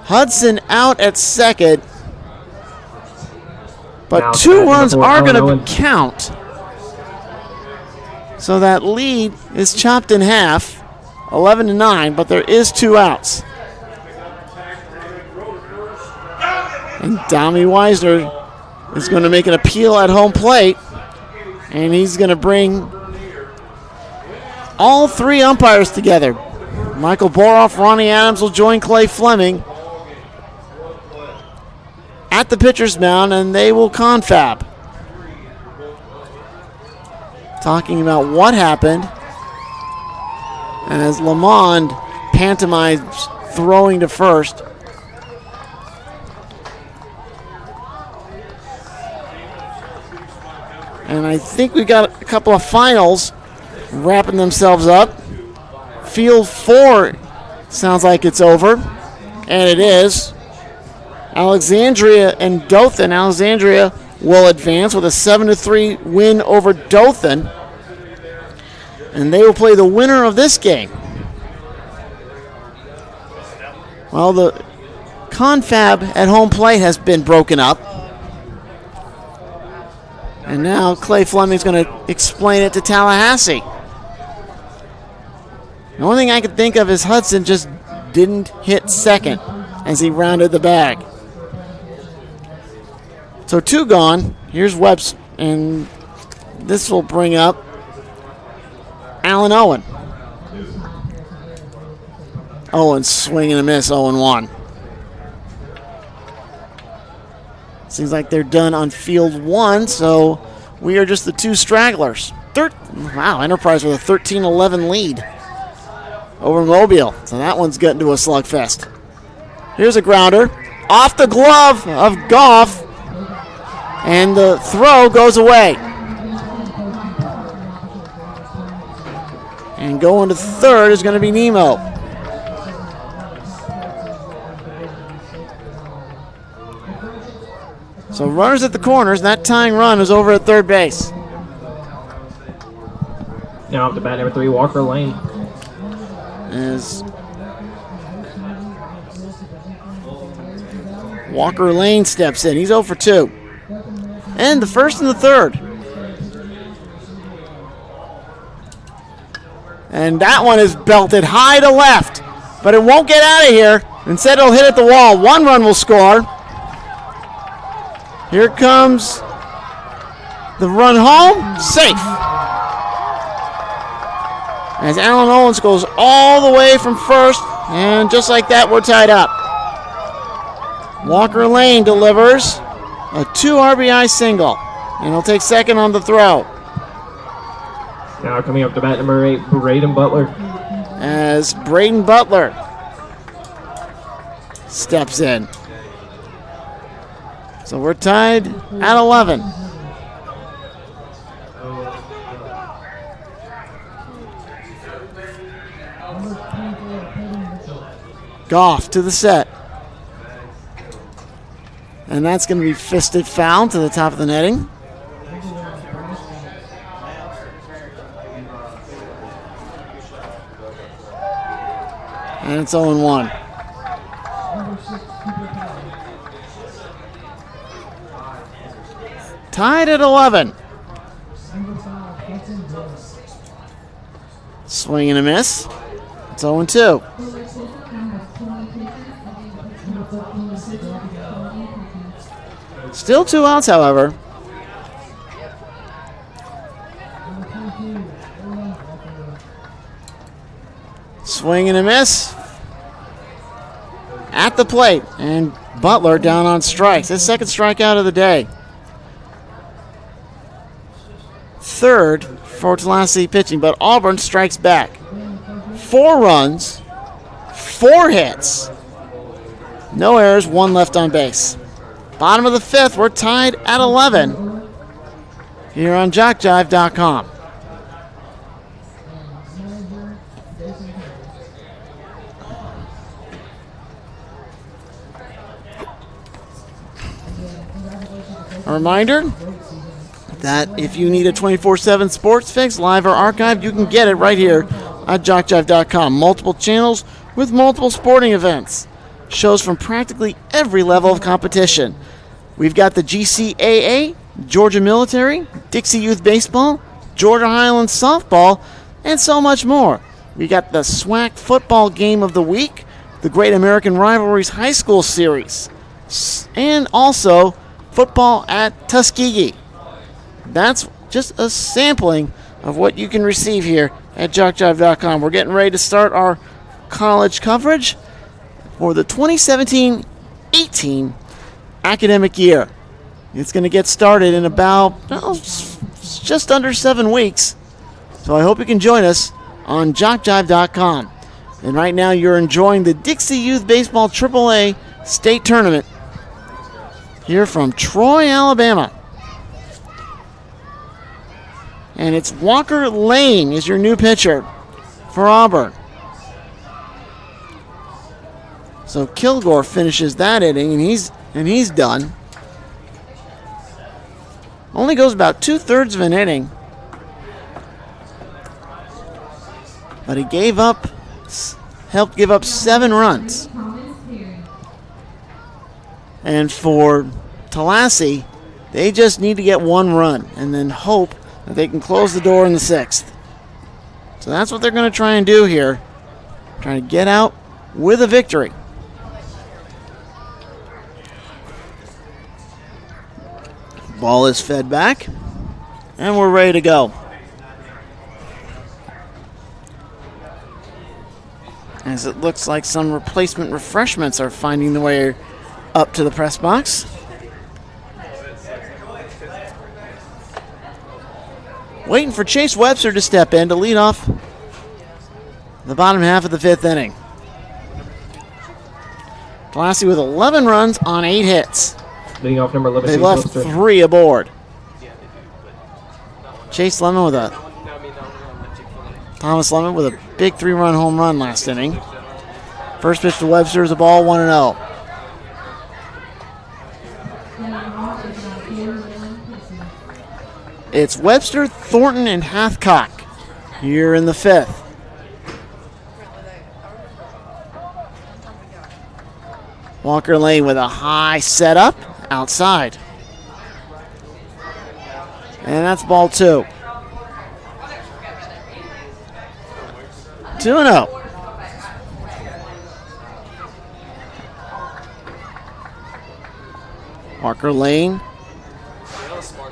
[SPEAKER 1] Hudson out at second. But
[SPEAKER 2] now
[SPEAKER 1] 2 runs are going to count. So that lead is chopped in half. 11-9, but there is 2 outs. And Dami Weisner is going to make an appeal at home plate. And he's going to bring all three umpires together. Michael Boroff, Ronnie Adams will join Clay Fleming at the pitcher's mound, and they will confab, talking about what happened as Lamond pantomimes throwing to first. And I think we've got a couple of finals wrapping themselves up. Field 4 sounds like it's over, and it is. Alexandria and Dothan. Alexandria will advance with a 7-3 win over Dothan, and they will play the winner of this game. Well, the confab at home plate has been broken up, and now Clay Fleming's going to explain it to Tallahassee. The only thing I could think of is Hudson just didn't hit second as he rounded the bag. So 2 gone. Here's Webster, and this will bring up Alan Owen. Owen swing and a miss, 0-1. Seems like they're done on field 1, so we are just the 2 stragglers. Wow, Enterprise with a 13-11 lead over Mobile. So that one's getting to a slugfest. Here's a grounder off the glove of Goff, and the throw goes away. And going to third is going to be Nemo. So runners at the corners. That tying run is over at third base.
[SPEAKER 2] Now up to bat number 3, Walker Lane.
[SPEAKER 1] As Walker Lane steps in. He's 0 for 2. And the first and the third. And that one is belted high to left, but it won't get out of here. Instead, it'll hit at the wall. 1 run will score. Here comes the run home. Safe. As Alan Owens goes all the way from first, and just like that, we're tied up. Walker Lane delivers a 2 RBI single, and he'll take second on the throw.
[SPEAKER 2] Now coming up to bat number 8, Braden Butler.
[SPEAKER 1] As Braden Butler steps in. So we're tied at 11. Goff to the set. And that's going to be fisted foul to the top of the netting. And it's 0-1. Tied at 11. Swing and a miss. It's 0-2. Still 2 outs, however. Swing and a miss. At the plate. And Butler down on strikes. His second strikeout of the day. Third for Tallassee pitching, but Auburn strikes back. 4 runs, 4 hits, no errors, 1 left on base. Bottom of the 5th, we're tied at 11 here on JockJive.com. A reminder that if you need a 24/7 sports fix, live or archived, you can get it right here at JockJive.com. Multiple channels with multiple sporting events. Shows from practically every level of competition. We've got the GCAA, Georgia Military, Dixie Youth Baseball, Georgia Highlands Softball, and so much more. We got the SWAC Football Game of the Week, the Great American Rivalries High School Series, and also football at Tuskegee. That's just a sampling of what you can receive here at JockJive.com. We're getting ready to start our college coverage for the 2017-18 academic year. It's going to get started in about just under 7 weeks. So I hope you can join us on JockJive.com. And right now you're enjoying the Dixie Youth Baseball AAA State Tournament here from Troy, Alabama. And it's Walker Lane is your new pitcher for Auburn. So Kilgore finishes that inning, and he's done. Only goes about 2/3 of an inning. But he helped give up 7 runs. And for Tallassee, they just need to get 1 run and then hope that they can close the door in the 6th. So that's what they're going to try and do here. Trying to get out with a victory. Ball is fed back, and we're ready to go. As it looks like some replacement refreshments are finding their way up to the press box. Waiting for Chase Webster to step in to lead off the bottom half of the 5th inning. Tallassee with 11 runs on 8 hits.
[SPEAKER 2] Leading off number 11.
[SPEAKER 1] They left 3 aboard. Thomas Lemon with a big 3-run home run last inning. First pitch to Webster is a ball, 1-0. It's Webster, Thornton, and Hathcock here in the 5th. Walker Lane with a high setup outside. And that's ball 2. 2-0. Walker Lane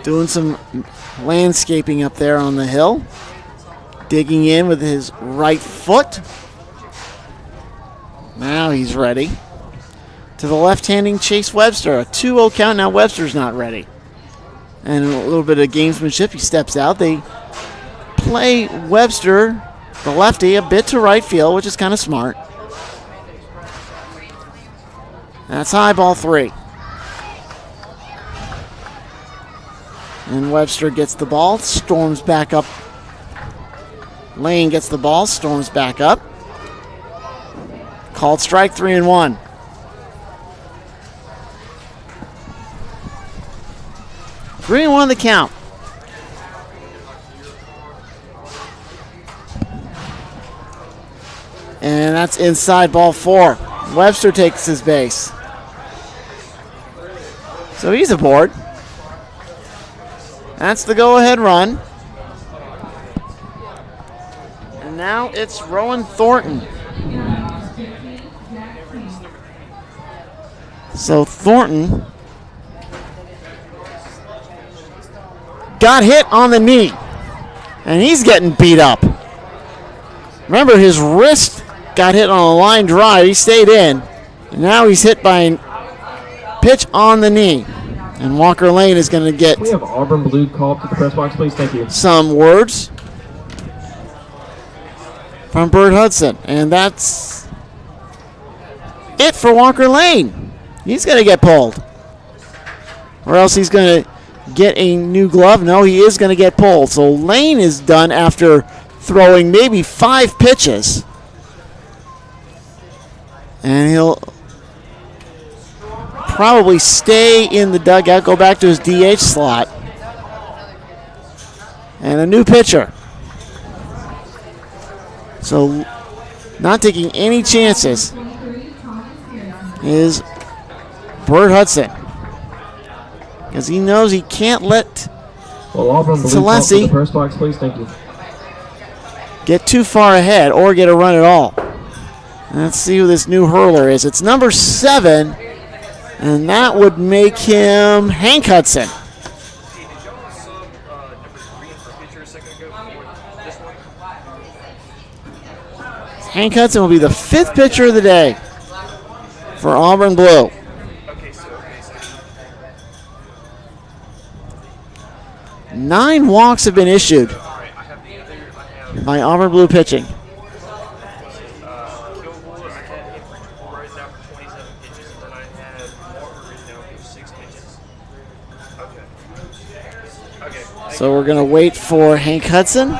[SPEAKER 1] doing some landscaping up there on the hill. Digging in with his right foot. Now he's ready. To the left-handing Chase Webster. A 2-0 count. Now Webster's not ready. And a little bit of gamesmanship. He steps out. They play Webster, the lefty, a bit to right field, which is kind of smart. That's high, ball 3. And Webster gets the ball, storms back up. Lane gets the ball, storms back up. Called strike, 3-1. Three and 1 the count. And that's inside, ball 4. Webster takes his base. So he's aboard. That's the go-ahead run. And now it's Rowan Thornton. So Thornton got hit on the knee, and he's getting beat up. Remember, his wrist got hit on a line drive. He stayed in. And now he's hit by a pitch on the knee. And Walker Lane is going to get
[SPEAKER 2] we have Auburn Blue called to the press box, please. Thank you.
[SPEAKER 1] Some words from Bert Hudson. And that's it for Walker Lane. He's going to get pulled. Or else he's going to get a new glove. No, he is going to get pulled. So Lane is done after throwing maybe 5 pitches. And he'll probably stay in the dugout, go back to his DH slot. And a new pitcher. So not taking any chances is Bert Hudson. Because he knows he can't let Tallassee
[SPEAKER 2] press box, please. Thank you.
[SPEAKER 1] Get too far ahead or get a run at all. Let's see who this new hurler is. It's number 7, and that would make him Hank Hudson. Hank Hudson will be the 5th pitcher of the day for Auburn Blue. 9 walks have been issued by Auburn Blue pitching. So we're going to wait for Hank Hudson.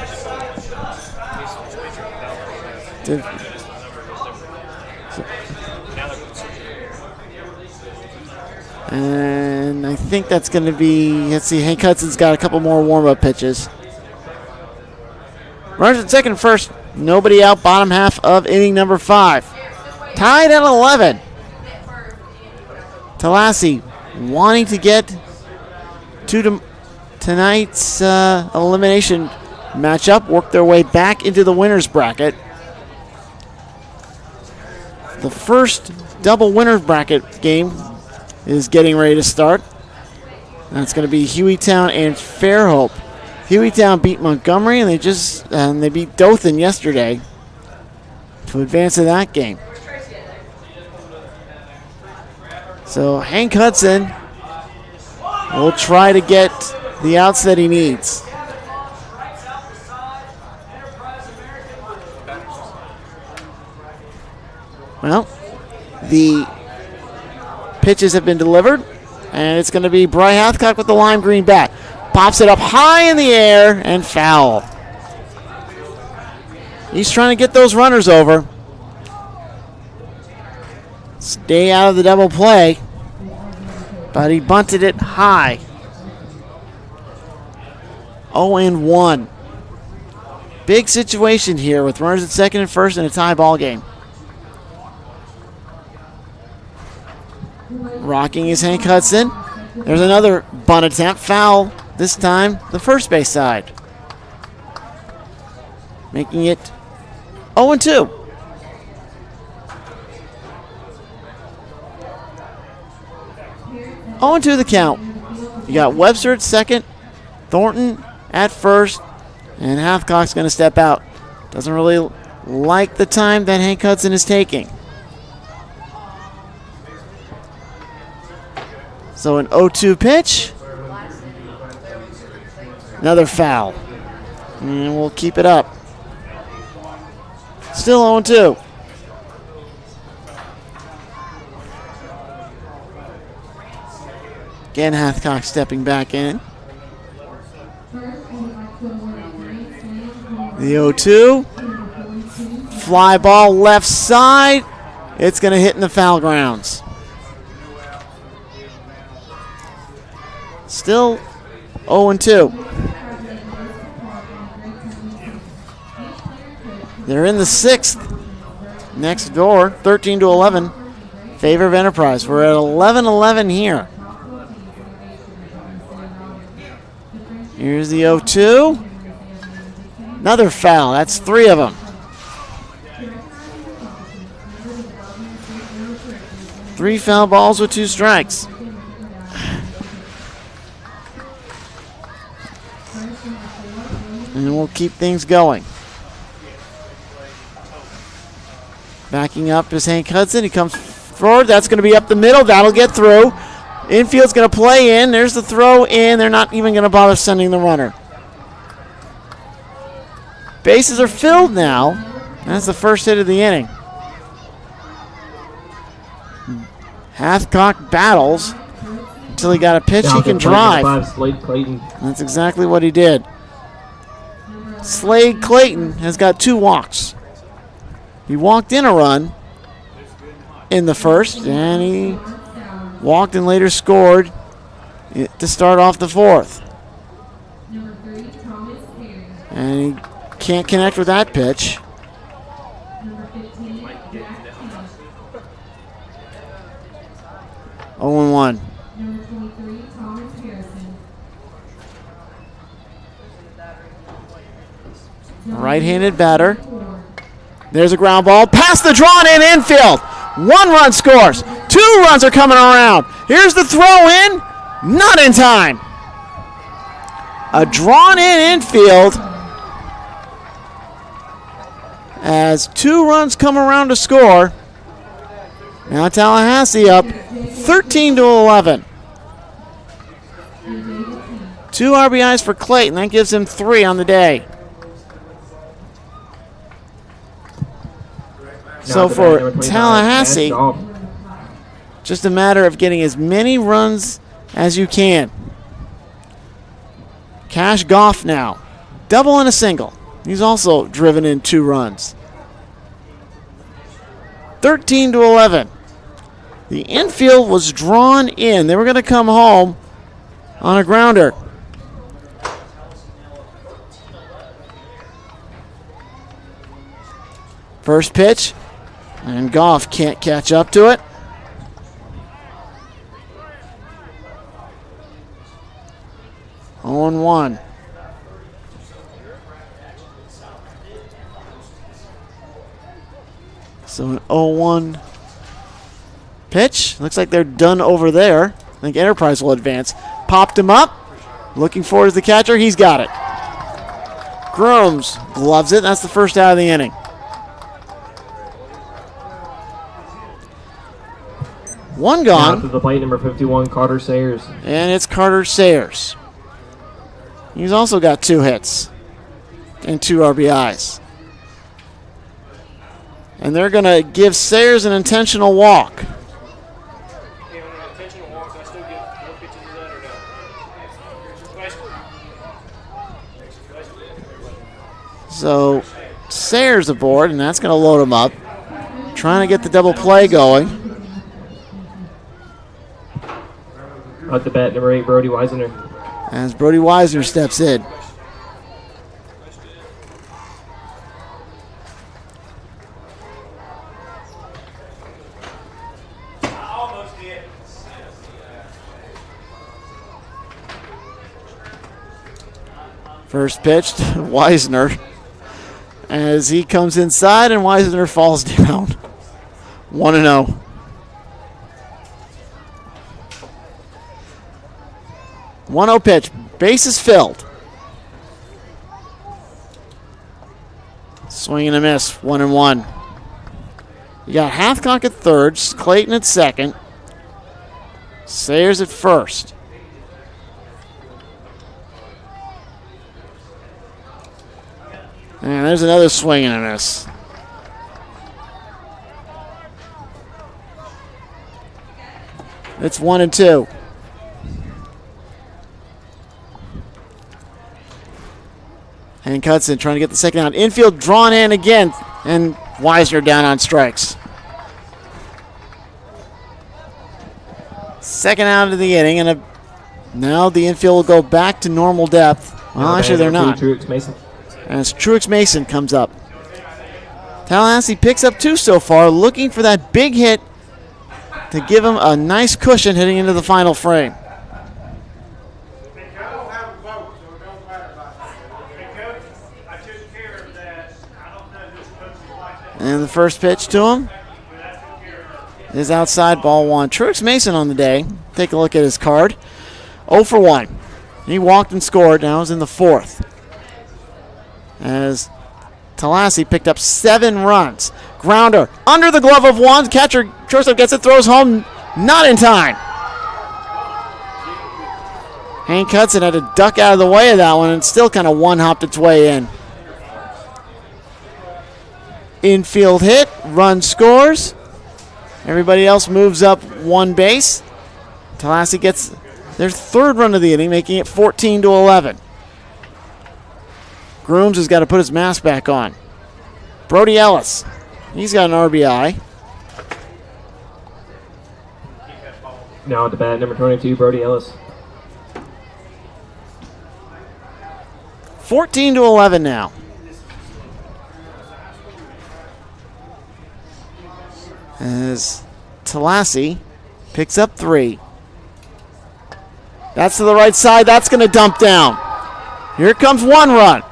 [SPEAKER 1] And I think that's going to be, let's see, Hank Hudson's got a couple more warm-up pitches. Runners at second and first. Nobody out, bottom half of inning number 5. Tied at 11. Tallassee wanting to get to tonight's elimination matchup, work their way back into the winner's bracket. The first double winner's bracket game is getting ready to start. That's going to be Hueytown and Fairhope. Hueytown beat Montgomery, and they beat Dothan yesterday to advance to that game. So Hank Hudson will try to get the outs that he needs. Well, the pitches have been delivered, and it's going to be Bry Hathcock with the lime green bat. Pops it up high in the air and foul. He's trying to get those runners over. Stay out of the double play, but he bunted it high. 0-1. Big situation here with runners at second and first in a tie ball game. Rocking is Hank Hudson. There's another bunt attempt. Foul, this time the first base side. Making it 0-2. On to the count. You got Webster at second, Thornton at first, and Hathcock's going to step out. Doesn't really like the time that Hank Hudson is taking. So an 0-2 pitch. Another foul. And we'll keep it up. Still 0-2. Again, Hathcock stepping back in. The 0-2. Fly ball left side. It's going to hit in the foul grounds. Still 0-2. They're in the 6th. Next door, 13-11. Favor of Enterprise. We're at 11-11 here. Here's the 0-2. Another foul. That's 3 of them. 3 foul balls with 2 strikes. And we'll keep things going. Backing up is Hank Hudson. He comes forward. That's going to be up the middle. That'll get through. Infield's going to play in. There's the throw in. They're not even going to bother sending the runner. Bases are filled now. That's the first hit of the inning. Hathcock battles until he got a pitch he can drive.
[SPEAKER 2] Slade Clayton.
[SPEAKER 1] That's exactly what he did. Slade Clayton has got 2 walks. He walked in a run in the first, and he walked and later scored to start off the 4th. And he can't connect with that pitch. Oh, 0-1. Right-handed batter. There's a ground ball. Past the drawn-in infield. 1 run scores. 2 runs are coming around. Here's the throw in. Not in time. A drawn-in infield. as 2 runs come around to score. Now Tallahassee up 13-11. 2 RBIs for Clayton. That gives him 3 on the day. So for Tallahassee, just a matter of getting as many runs as you can. Cash Goff now. Double and a single. He's also driven in 2 runs. 13-11. The infield was drawn in. They were going to come home on a grounder. First pitch, and Goff can't catch up to it. On 1. So an 0-1 pitch. Looks like they're done over there. I think Enterprise will advance. Popped him up. Looking forward to the catcher. He's got it. Grooms gloves it. That's the first out of the inning. One gone.
[SPEAKER 2] Now to the plate, number 51, Carter Sayers.
[SPEAKER 1] And it's Carter Sayers. He's also got 2 hits and 2 RBIs. And they're going to give Sayers an intentional walk. So Sayers aboard, and that's going to load him up. Trying to get the double play going.
[SPEAKER 2] At the bat, number 8, Brody Weisner.
[SPEAKER 1] As Brody Weisner steps in. First pitch to Weisner. As he comes inside and Weisner falls down. 1-0. One-0 pitch. Bases filled. Swing and a miss. 1-1. You got Hathcock at third. Clayton at second. Sayers at first. And there's another swing and a miss. It's 1-2. And Cudson trying to get the second out. Infield drawn in again. And Weisner down on strikes. Second out of the inning. And now the infield will go back to normal depth. Well, actually, they're not.
[SPEAKER 2] Truex Mason.
[SPEAKER 1] As Truex Mason comes up. Tallahassee picks up 2 so far, looking for that big hit to give him a nice cushion heading into the final frame. And the first pitch to him is outside, ball 1. Truex Mason on the day. Take a look at his card. 0 for 1. He walked and scored. Now he's in the 4th. As Tallassee picked up 7 runs. Grounder under the glove of one. Catcher, shortstop gets it, throws home. Not in time. Hank Hudson had to duck out of the way of that one and still kind of one-hopped its way in. Infield hit, run scores. Everybody else moves up 1 base. Tallassee gets their 3rd run of the inning, making it 14-11. Grooms has got to put his mask back on. Brody Ellis, he's got an RBI.
[SPEAKER 2] Now at the bat, number 22, Brody Ellis.
[SPEAKER 1] 14-11 now. As Tallassee picks up 3. That's to the right side. That's going to dump down. Here comes 1 run.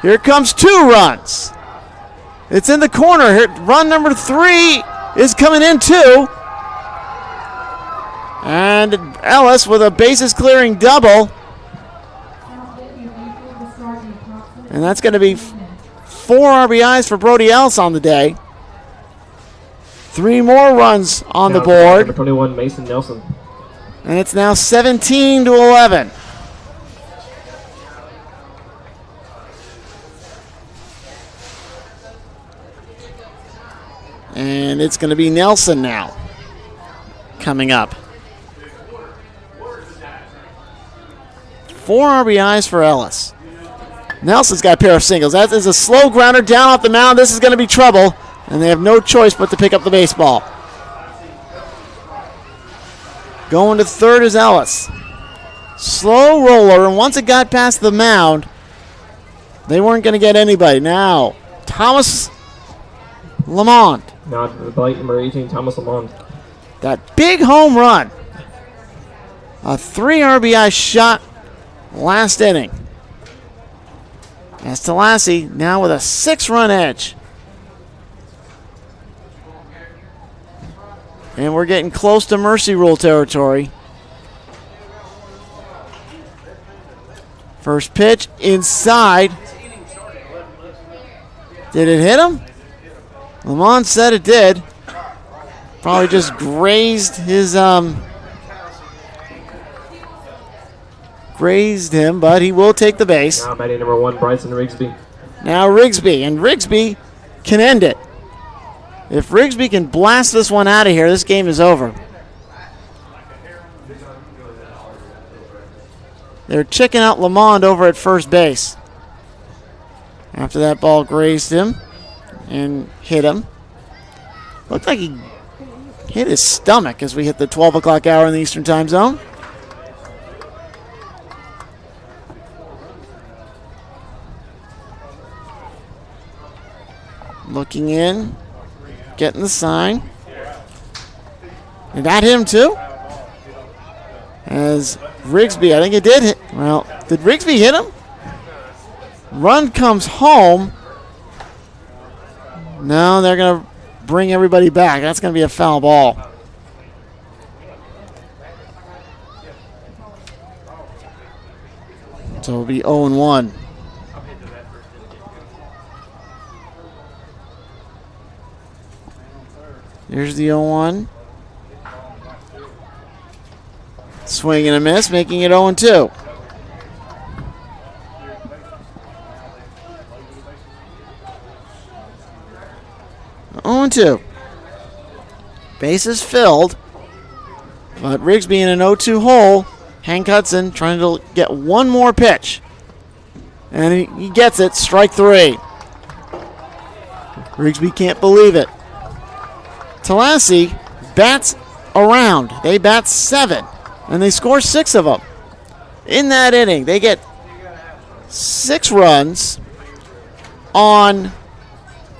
[SPEAKER 1] Here comes 2 runs. It's in the corner. Here, run number 3 is coming in too. And Ellis with a bases clearing double. And that's going to be 4 RBIs for Brody Ellis on the day. 3 more runs on the board.
[SPEAKER 2] Number 21, Mason Nelson.
[SPEAKER 1] And it's now 17-11. And it's going to be Nelson now coming up. 4 RBIs for Ellis. Nelson's got a pair of singles. That is a slow grounder down off the mound. This is going to be trouble, and they have no choice but to pick up the baseball. Going to third is Ellis. Slow roller, and once it got past the mound, they weren't going to get anybody. Now, Thomas Lamont.
[SPEAKER 2] Now the plate, number 18, Thomas Lamont.
[SPEAKER 1] That big home run. A 3 RBI shot last inning. As Tallassee now with a 6-run edge. And we're getting close to mercy rule territory. First pitch inside. Did it hit him? Lamont said it did. Probably just grazed his grazed him, but he will take the base.
[SPEAKER 2] Now batting number 1, Bryson Rigsby.
[SPEAKER 1] Now Rigsby, and Rigsby can end it. If Rigsby can blast this one out of here, this game is over. They're checking out Lamond over at first base. After that ball grazed him and hit him. Looked like he hit his stomach as we hit the 12 o'clock hour in the Eastern Time Zone. Looking in, getting the sign. Did that hit him too? As Rigsby, I think it did hit. Well, did Rigsby hit him? Run comes home. No, they're going to bring everybody back. That's going to be a foul ball. So it'll be 0-1. Here's the 0-1. Swing and a miss, making it 0-2. Bases filled, but Rigsby in an 0-2 hole. Hank Hudson trying to get one more pitch. And he gets it, strike 3. Rigsby can't believe it. Tallassee bats around. They bat 7, and they score 6 of them. In that inning, they get 6 runs on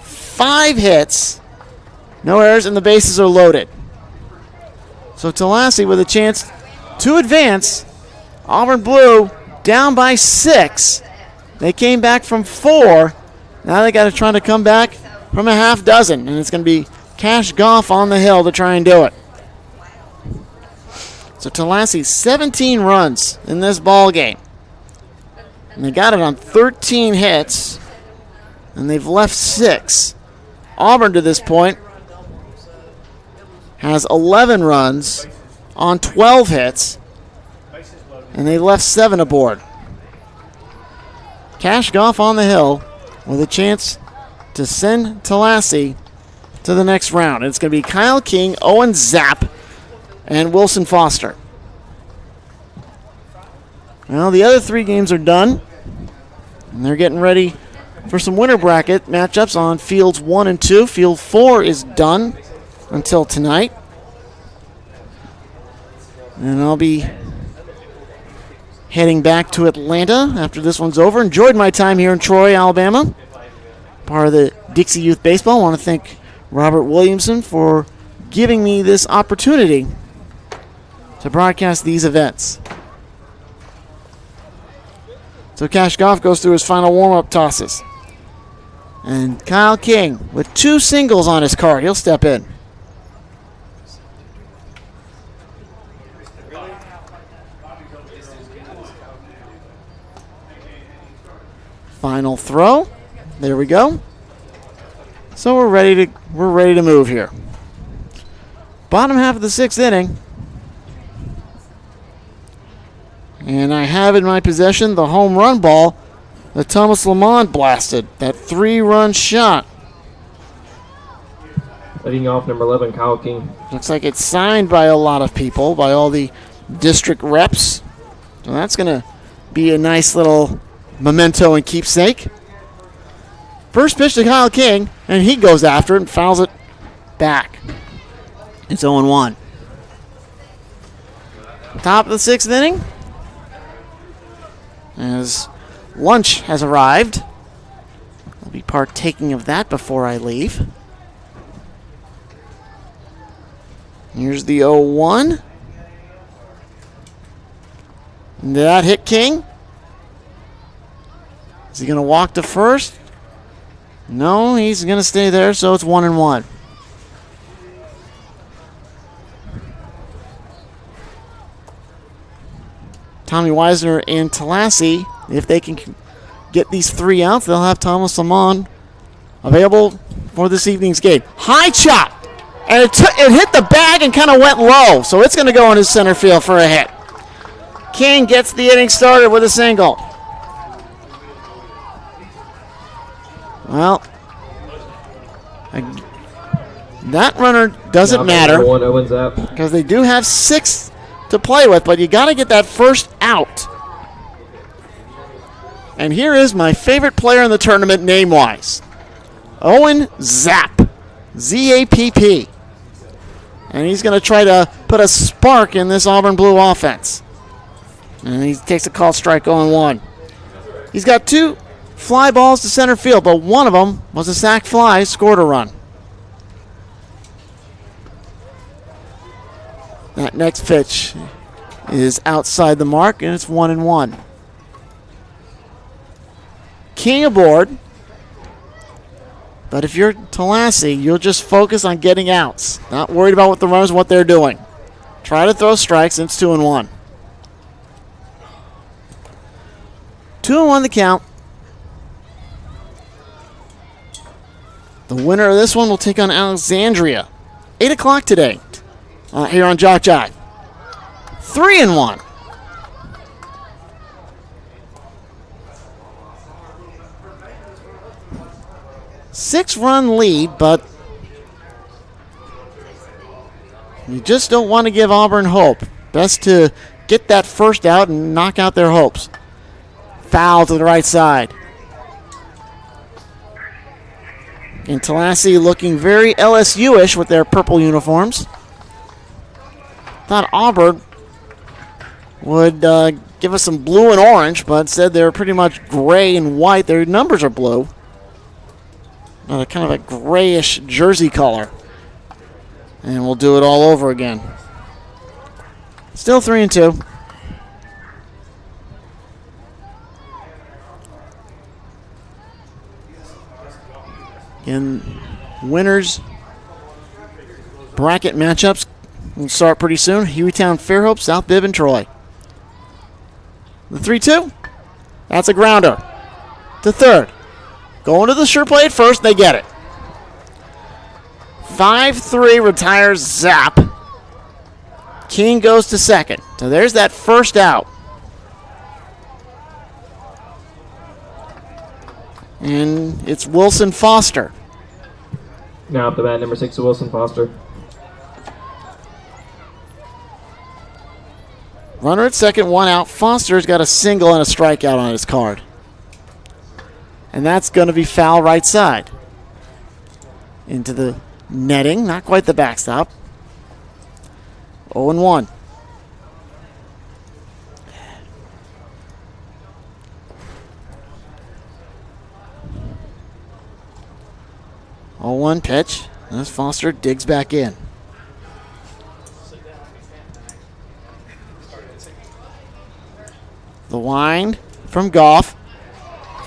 [SPEAKER 1] 5 hits, no errors, and the bases are loaded. So Tallassee with a chance to advance. Auburn Blue down by 6. They came back from 4. Now they got to try to come back from a half dozen, and it's going to be Cash Goff on the hill to try and do it. So Tallassee 17 runs in this ball game. And they got it on 13 hits, and they've left 6. Auburn to this point has 11 runs on 12 hits, and they left 7 aboard. Cash Goff on the hill with a chance to send Tallassee to the next round. It's going to be Kyle King, Owen Zapp, and Wilson Foster. Well, the other 3 games are done, and they're getting ready for some winter bracket matchups on fields 1 and 2. Field 4 is done until tonight. And I'll be heading back to Atlanta after this one's over. Enjoyed my time here in Troy, Alabama. Part of the Dixie Youth Baseball. I want to thank Robert Williamson for giving me this opportunity to broadcast these events. So Cash Goff goes through his final warm-up tosses. And Kyle King with 2 singles on his card. He'll step in. Final throw. There we go. So we're ready to move here. Bottom half of the 6th inning. And I have in my possession the home run ball that Thomas Lamont blasted. That 3-run shot.
[SPEAKER 2] Leading off, number 11, Kyle King.
[SPEAKER 1] Looks like it's signed by a lot of people, by all the district reps. So that's going to be a nice little memento and keepsake. First pitch to Kyle King, and he goes after it and fouls it back. It's 0-1. Top of the 6th inning. As lunch has arrived. I'll be partaking of that before I leave. Here's the 0-1. That hit King. Is he going to walk to first? No, he's going to stay there, so it's 1-1. Tommy Weisner and Tallassee, if they can get these 3 outs, they'll have Thomas Lamont available for this evening's game. High chop! And it hit the bag and kind of went low, so it's going to go in his center field for a hit. King gets the inning started with a single. Well, that runner doesn't matter because they do have 6 to play with, but you got to get that first out. And here is my favorite player in the tournament name-wise. Owen Zapp. Z-A-P-P. And he's going to try to put a spark in this Auburn Blue offense. And he takes a called strike 0-1. He's got 2 fly balls to center field, but one of them was a sac fly, scored a run. That next pitch is outside the mark, and it's 1-1. King aboard. But if you're Tallassee, you'll just focus on getting outs. Not worried about what the runners, what they're doing. Try to throw strikes, and it's 2-1. 2-1 the count. The winner of this one will take on Alexandria. 8 o'clock today here on JockJive. 3-1. Six-run lead, but you just don't want to give Auburn hope. Best to get that first out and knock out their hopes. Foul to the right side. And Tallassee looking very LSU-ish with their purple uniforms. Thought Auburn would give us some blue and orange, but said they're pretty much gray and white. Their numbers are blue. Kind of a grayish jersey color. And we'll do it all over again. Still 3-2. In winners bracket matchups will start pretty soon. Hueytown, Fairhope, South Bibb, and Troy. The 3-2. That's a grounder. To third. Going to the sure play at first, they get it. 5-3 retires Zapp. King goes to second. So there's that first out. And it's Wilson Foster.
[SPEAKER 2] Now up the bat, number 6, Wilson Foster.
[SPEAKER 1] Runner at second, 1 out. Foster's got a single and a strikeout on his card. And that's going to be foul right side. Into the netting, not quite the backstop. 0-1. Oh, 1 pitch. As Foster digs back in. The wind from Goff.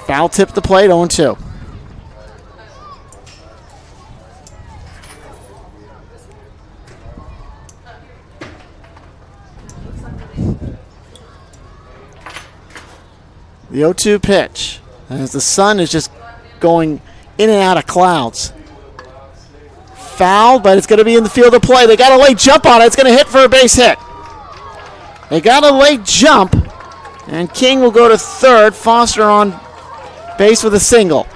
[SPEAKER 1] Foul tip the plate, 0-2. The 0-2 pitch. As the sun is just going in and out of clouds. Foul, but it's going to be in the field of play. They got a late jump on it. It's going to hit for a base hit. They got a late jump, and King will go to third. Foster on base with a single.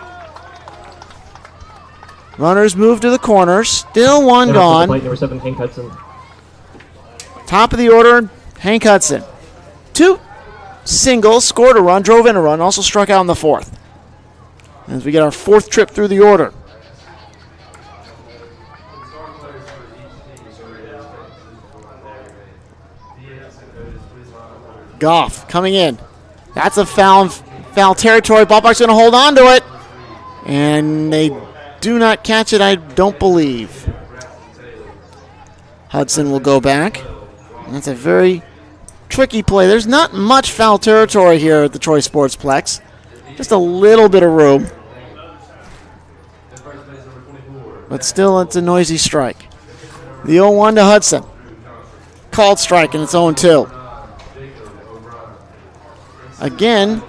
[SPEAKER 1] Runners move to the corners. Still one gone.
[SPEAKER 2] Number 7, Hank Hudson.
[SPEAKER 1] Top of the order, Hank Hudson. 2 singles, scored a run, drove in a run, also struck out in the 4th. As we get our 4th trip through the order. Goff coming in. That's a foul territory. Ballpark's going to hold on to it. And they do not catch it, I don't believe. Hudson will go back. That's a very tricky play. There's not much foul territory here at the Troy Sportsplex. Just a little bit of room. But still, it's a noisy strike. The 0-1 to Hudson. Called strike, and it's 0-2. Again,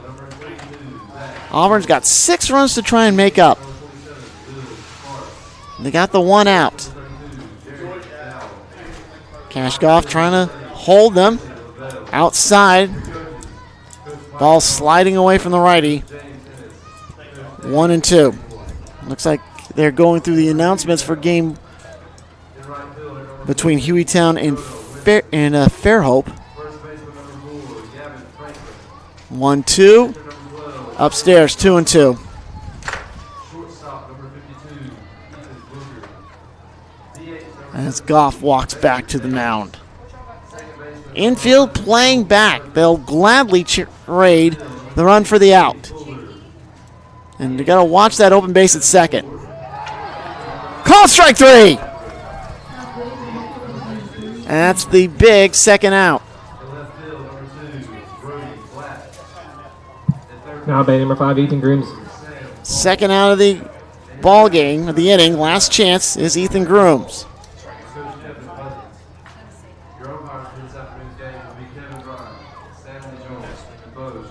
[SPEAKER 1] Auburn's got 6 runs to try and make up. They got the 1 out. Kashgoff trying to hold them. Outside. Ball sliding away from the righty. 1-2. Looks like they're going through the announcements for game between Hueytown and Fairhope. 1-2. Upstairs, 2-2. As Goff walks back to the mound. Infield playing back. They'll gladly trade the run for the out. And you got to watch that open base at second. Call strike 3. And that's the big second out.
[SPEAKER 2] Now batting number 5, Ethan Grooms.
[SPEAKER 1] Second out of the ball game, of the inning. Last chance is Ethan Grooms.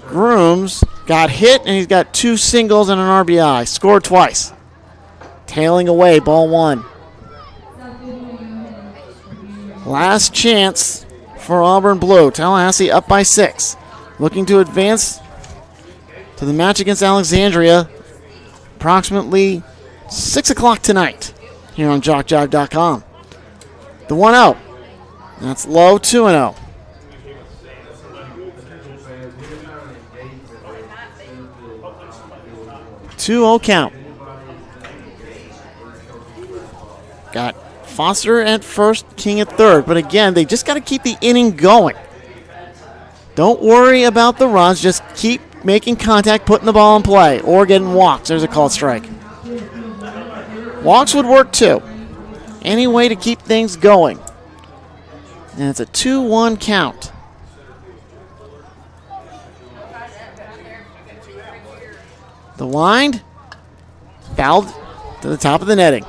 [SPEAKER 1] Grooms got hit, and he's got 2 singles and an RBI. Scored twice. Tailing away, ball 1. Last chance for Auburn Blue. Tallahassee up by 6. Looking to advance to the match against Alexandria approximately 6 o'clock tonight here on JockJive.com. The 1-0. That's low, 2-0. 2-0 count. Got Foster at first, King at third. But again, they just got to keep the inning going. Don't worry about the runs. Just keep making contact, putting the ball in play, or getting walks. There's a called strike. Walks would work too. Any way to keep things going. And it's a 2-1 count. The wind, fouled to the top of the netting.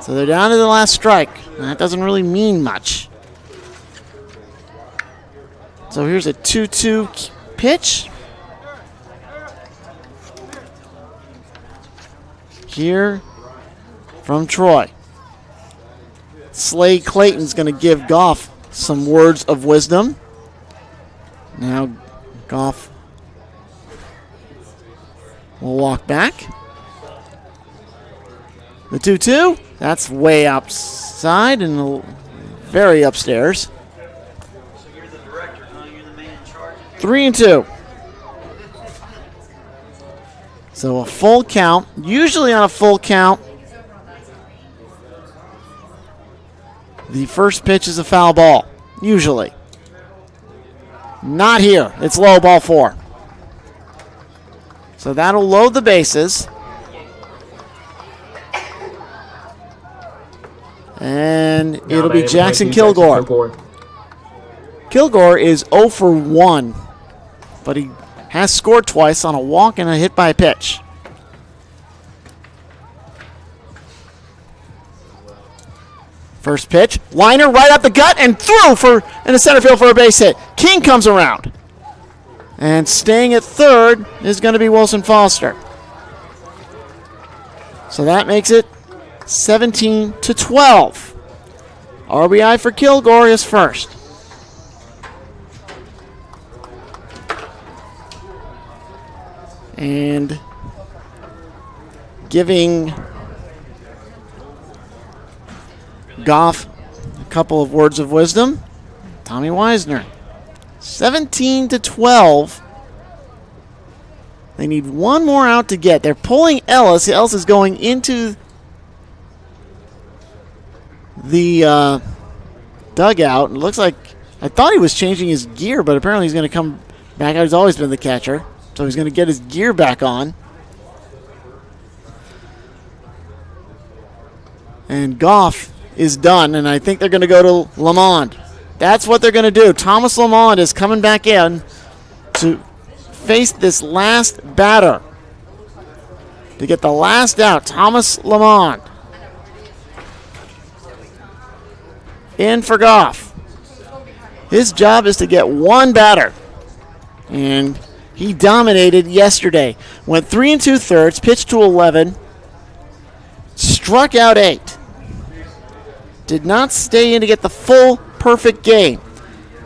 [SPEAKER 1] So they're down to the last strike. And that doesn't really mean much. So here's a 2-2 pitch. Here from Troy. Slade Clayton's going to give Goff some words of wisdom. Now Goff will walk back. The 2-2, that's way outside and very upstairs.
[SPEAKER 3] So you're the director, huh? You're the man in charge?
[SPEAKER 1] 3-2. So a full count. Usually on a full count, the first pitch is a foul ball. Usually. Not here. It's low, ball 4. So that'll load the bases. And it'll be Jackson Kilgore. Kilgore is 0 for 1, but he has scored twice on a walk and a hit by a pitch. First pitch, liner right up the gut and through in the center field for a base hit. King comes around. And staying at third is going to be Wilson Foster. So that makes it 17-12. RBI for Kilgore is first. And giving Goff a couple of words of wisdom, Tommy Wisner. 17-12. They need one more out to get. They're pulling Ellis. Ellis is going into the dugout. It looks like, I thought he was changing his gear, but apparently he's going to come back out. He's always been the catcher, so he's going to get his gear back on. And Goff is done, and I think they're going to go to Lamond. That's what they're going to do. Thomas Lamond is coming back in to face this last batter to get the last out. Thomas Lamond in for Goff. His job is to get one batter, and he dominated yesterday. Went 3 2/3, pitched to 11, struck out 8. Did not stay in to get the full perfect game.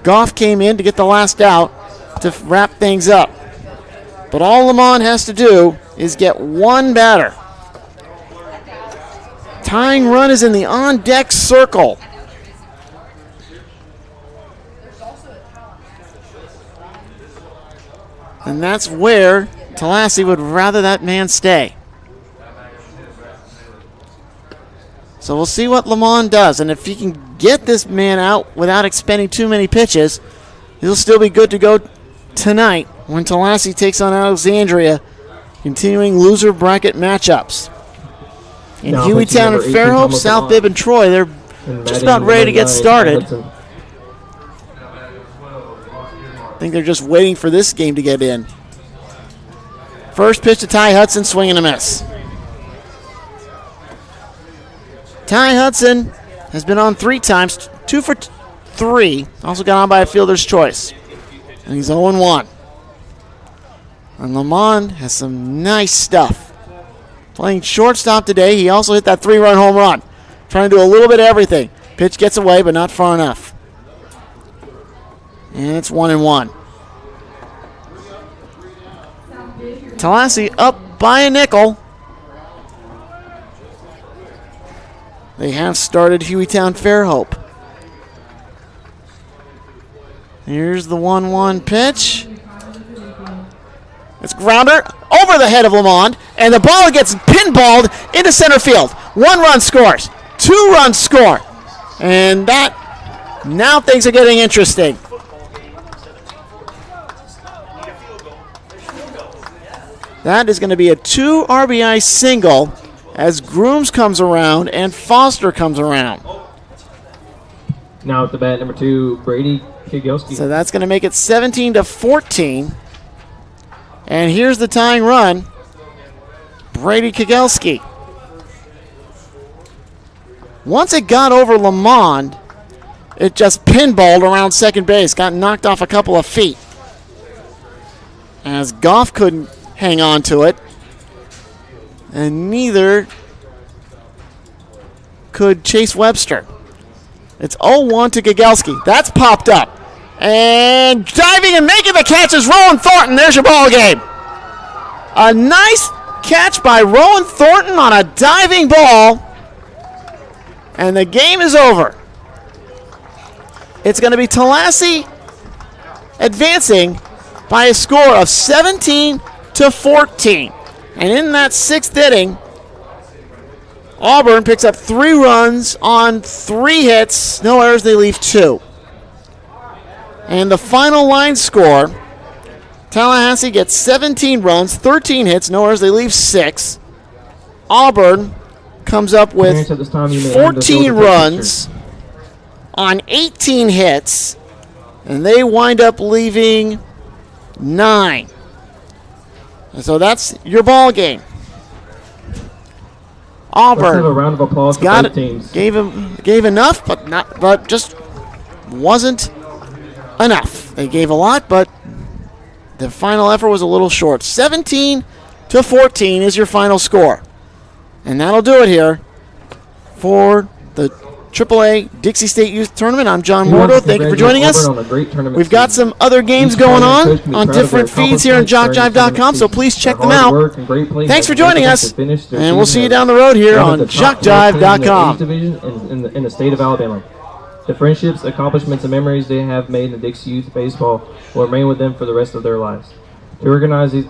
[SPEAKER 1] Goff came in to get the last out to wrap things up. But all Lamont has to do is get one batter. Tying run is in the on-deck circle. And that's where Tallassee would rather that man stay. So we'll see what Lamont does. And if he can get this man out without expending too many pitches, he'll still be good to go tonight when Tallassee takes on Alexandria, continuing loser bracket matchups. In Hueytown and Fairhope, South Bibb and Troy, they're just about ready to get started. I think they're just waiting for this game to get in. First pitch to Ty Hudson, swing and a miss. Ty Hudson has been on 3 times, 2 for 3. Also got on by a fielder's choice. And he's 0-1. And Lamont has some nice stuff. Playing shortstop today, he also hit that 3-run home run. Trying to do a little bit of everything. Pitch gets away, but not far enough. And it's 1-1. Tallassee up by a nickel. They have started Hueytown Fairhope. Here's the 1-1 pitch. It's grounder over the head of Lamond, and the ball gets pinballed into center field. 1 run scores, 2 runs score, and that, now things are getting interesting. That is going to be a 2 RBI single as Grooms comes around and Foster comes around.
[SPEAKER 2] Now at the bat, number 2, Brady Kigelski.
[SPEAKER 1] So that's going to make it 17-14. And here's the tying run, Brady Kigelski. Once it got over Lamond, it just pinballed around second base, got knocked off a couple of feet. As Goff couldn't hang on to it, and neither could Chase Webster. It's 0-1 to Kigelski. That's popped up. And diving and making the catch is Rowan Thornton. There's your ball game. A nice catch by Rowan Thornton on a diving ball. And the game is over. It's going to be Tallassee advancing by a score of 17-14. And in that 6th inning, Auburn picks up 3 runs on 3 hits. No errors, they leave 2. And the final line score, Tallahassee gets 17 runs, 13 hits, no errors, they leave 6. Auburn comes up with 14 runs on 18 hits, and they wind up leaving 9. And so that's your ball game. Auburn,
[SPEAKER 2] let's have a round of applause for both teams.
[SPEAKER 1] Gave enough, but just wasn't enough. They gave a lot, but the final effort was a little short. 17-14 is your final score. And that'll do it here for the AAA Dixie State Youth Tournament. I'm John Mordo. Thank you for joining us. We've got some other games going on different feeds here on JockJive.com, so please check them out. Thanks for joining us, and we'll see you down the road here on JockJive.com.
[SPEAKER 2] In the state of Alabama. The friendships, accomplishments, and memories they have made in the Dixie Youth Baseball will remain with them for the rest of their lives. To organize these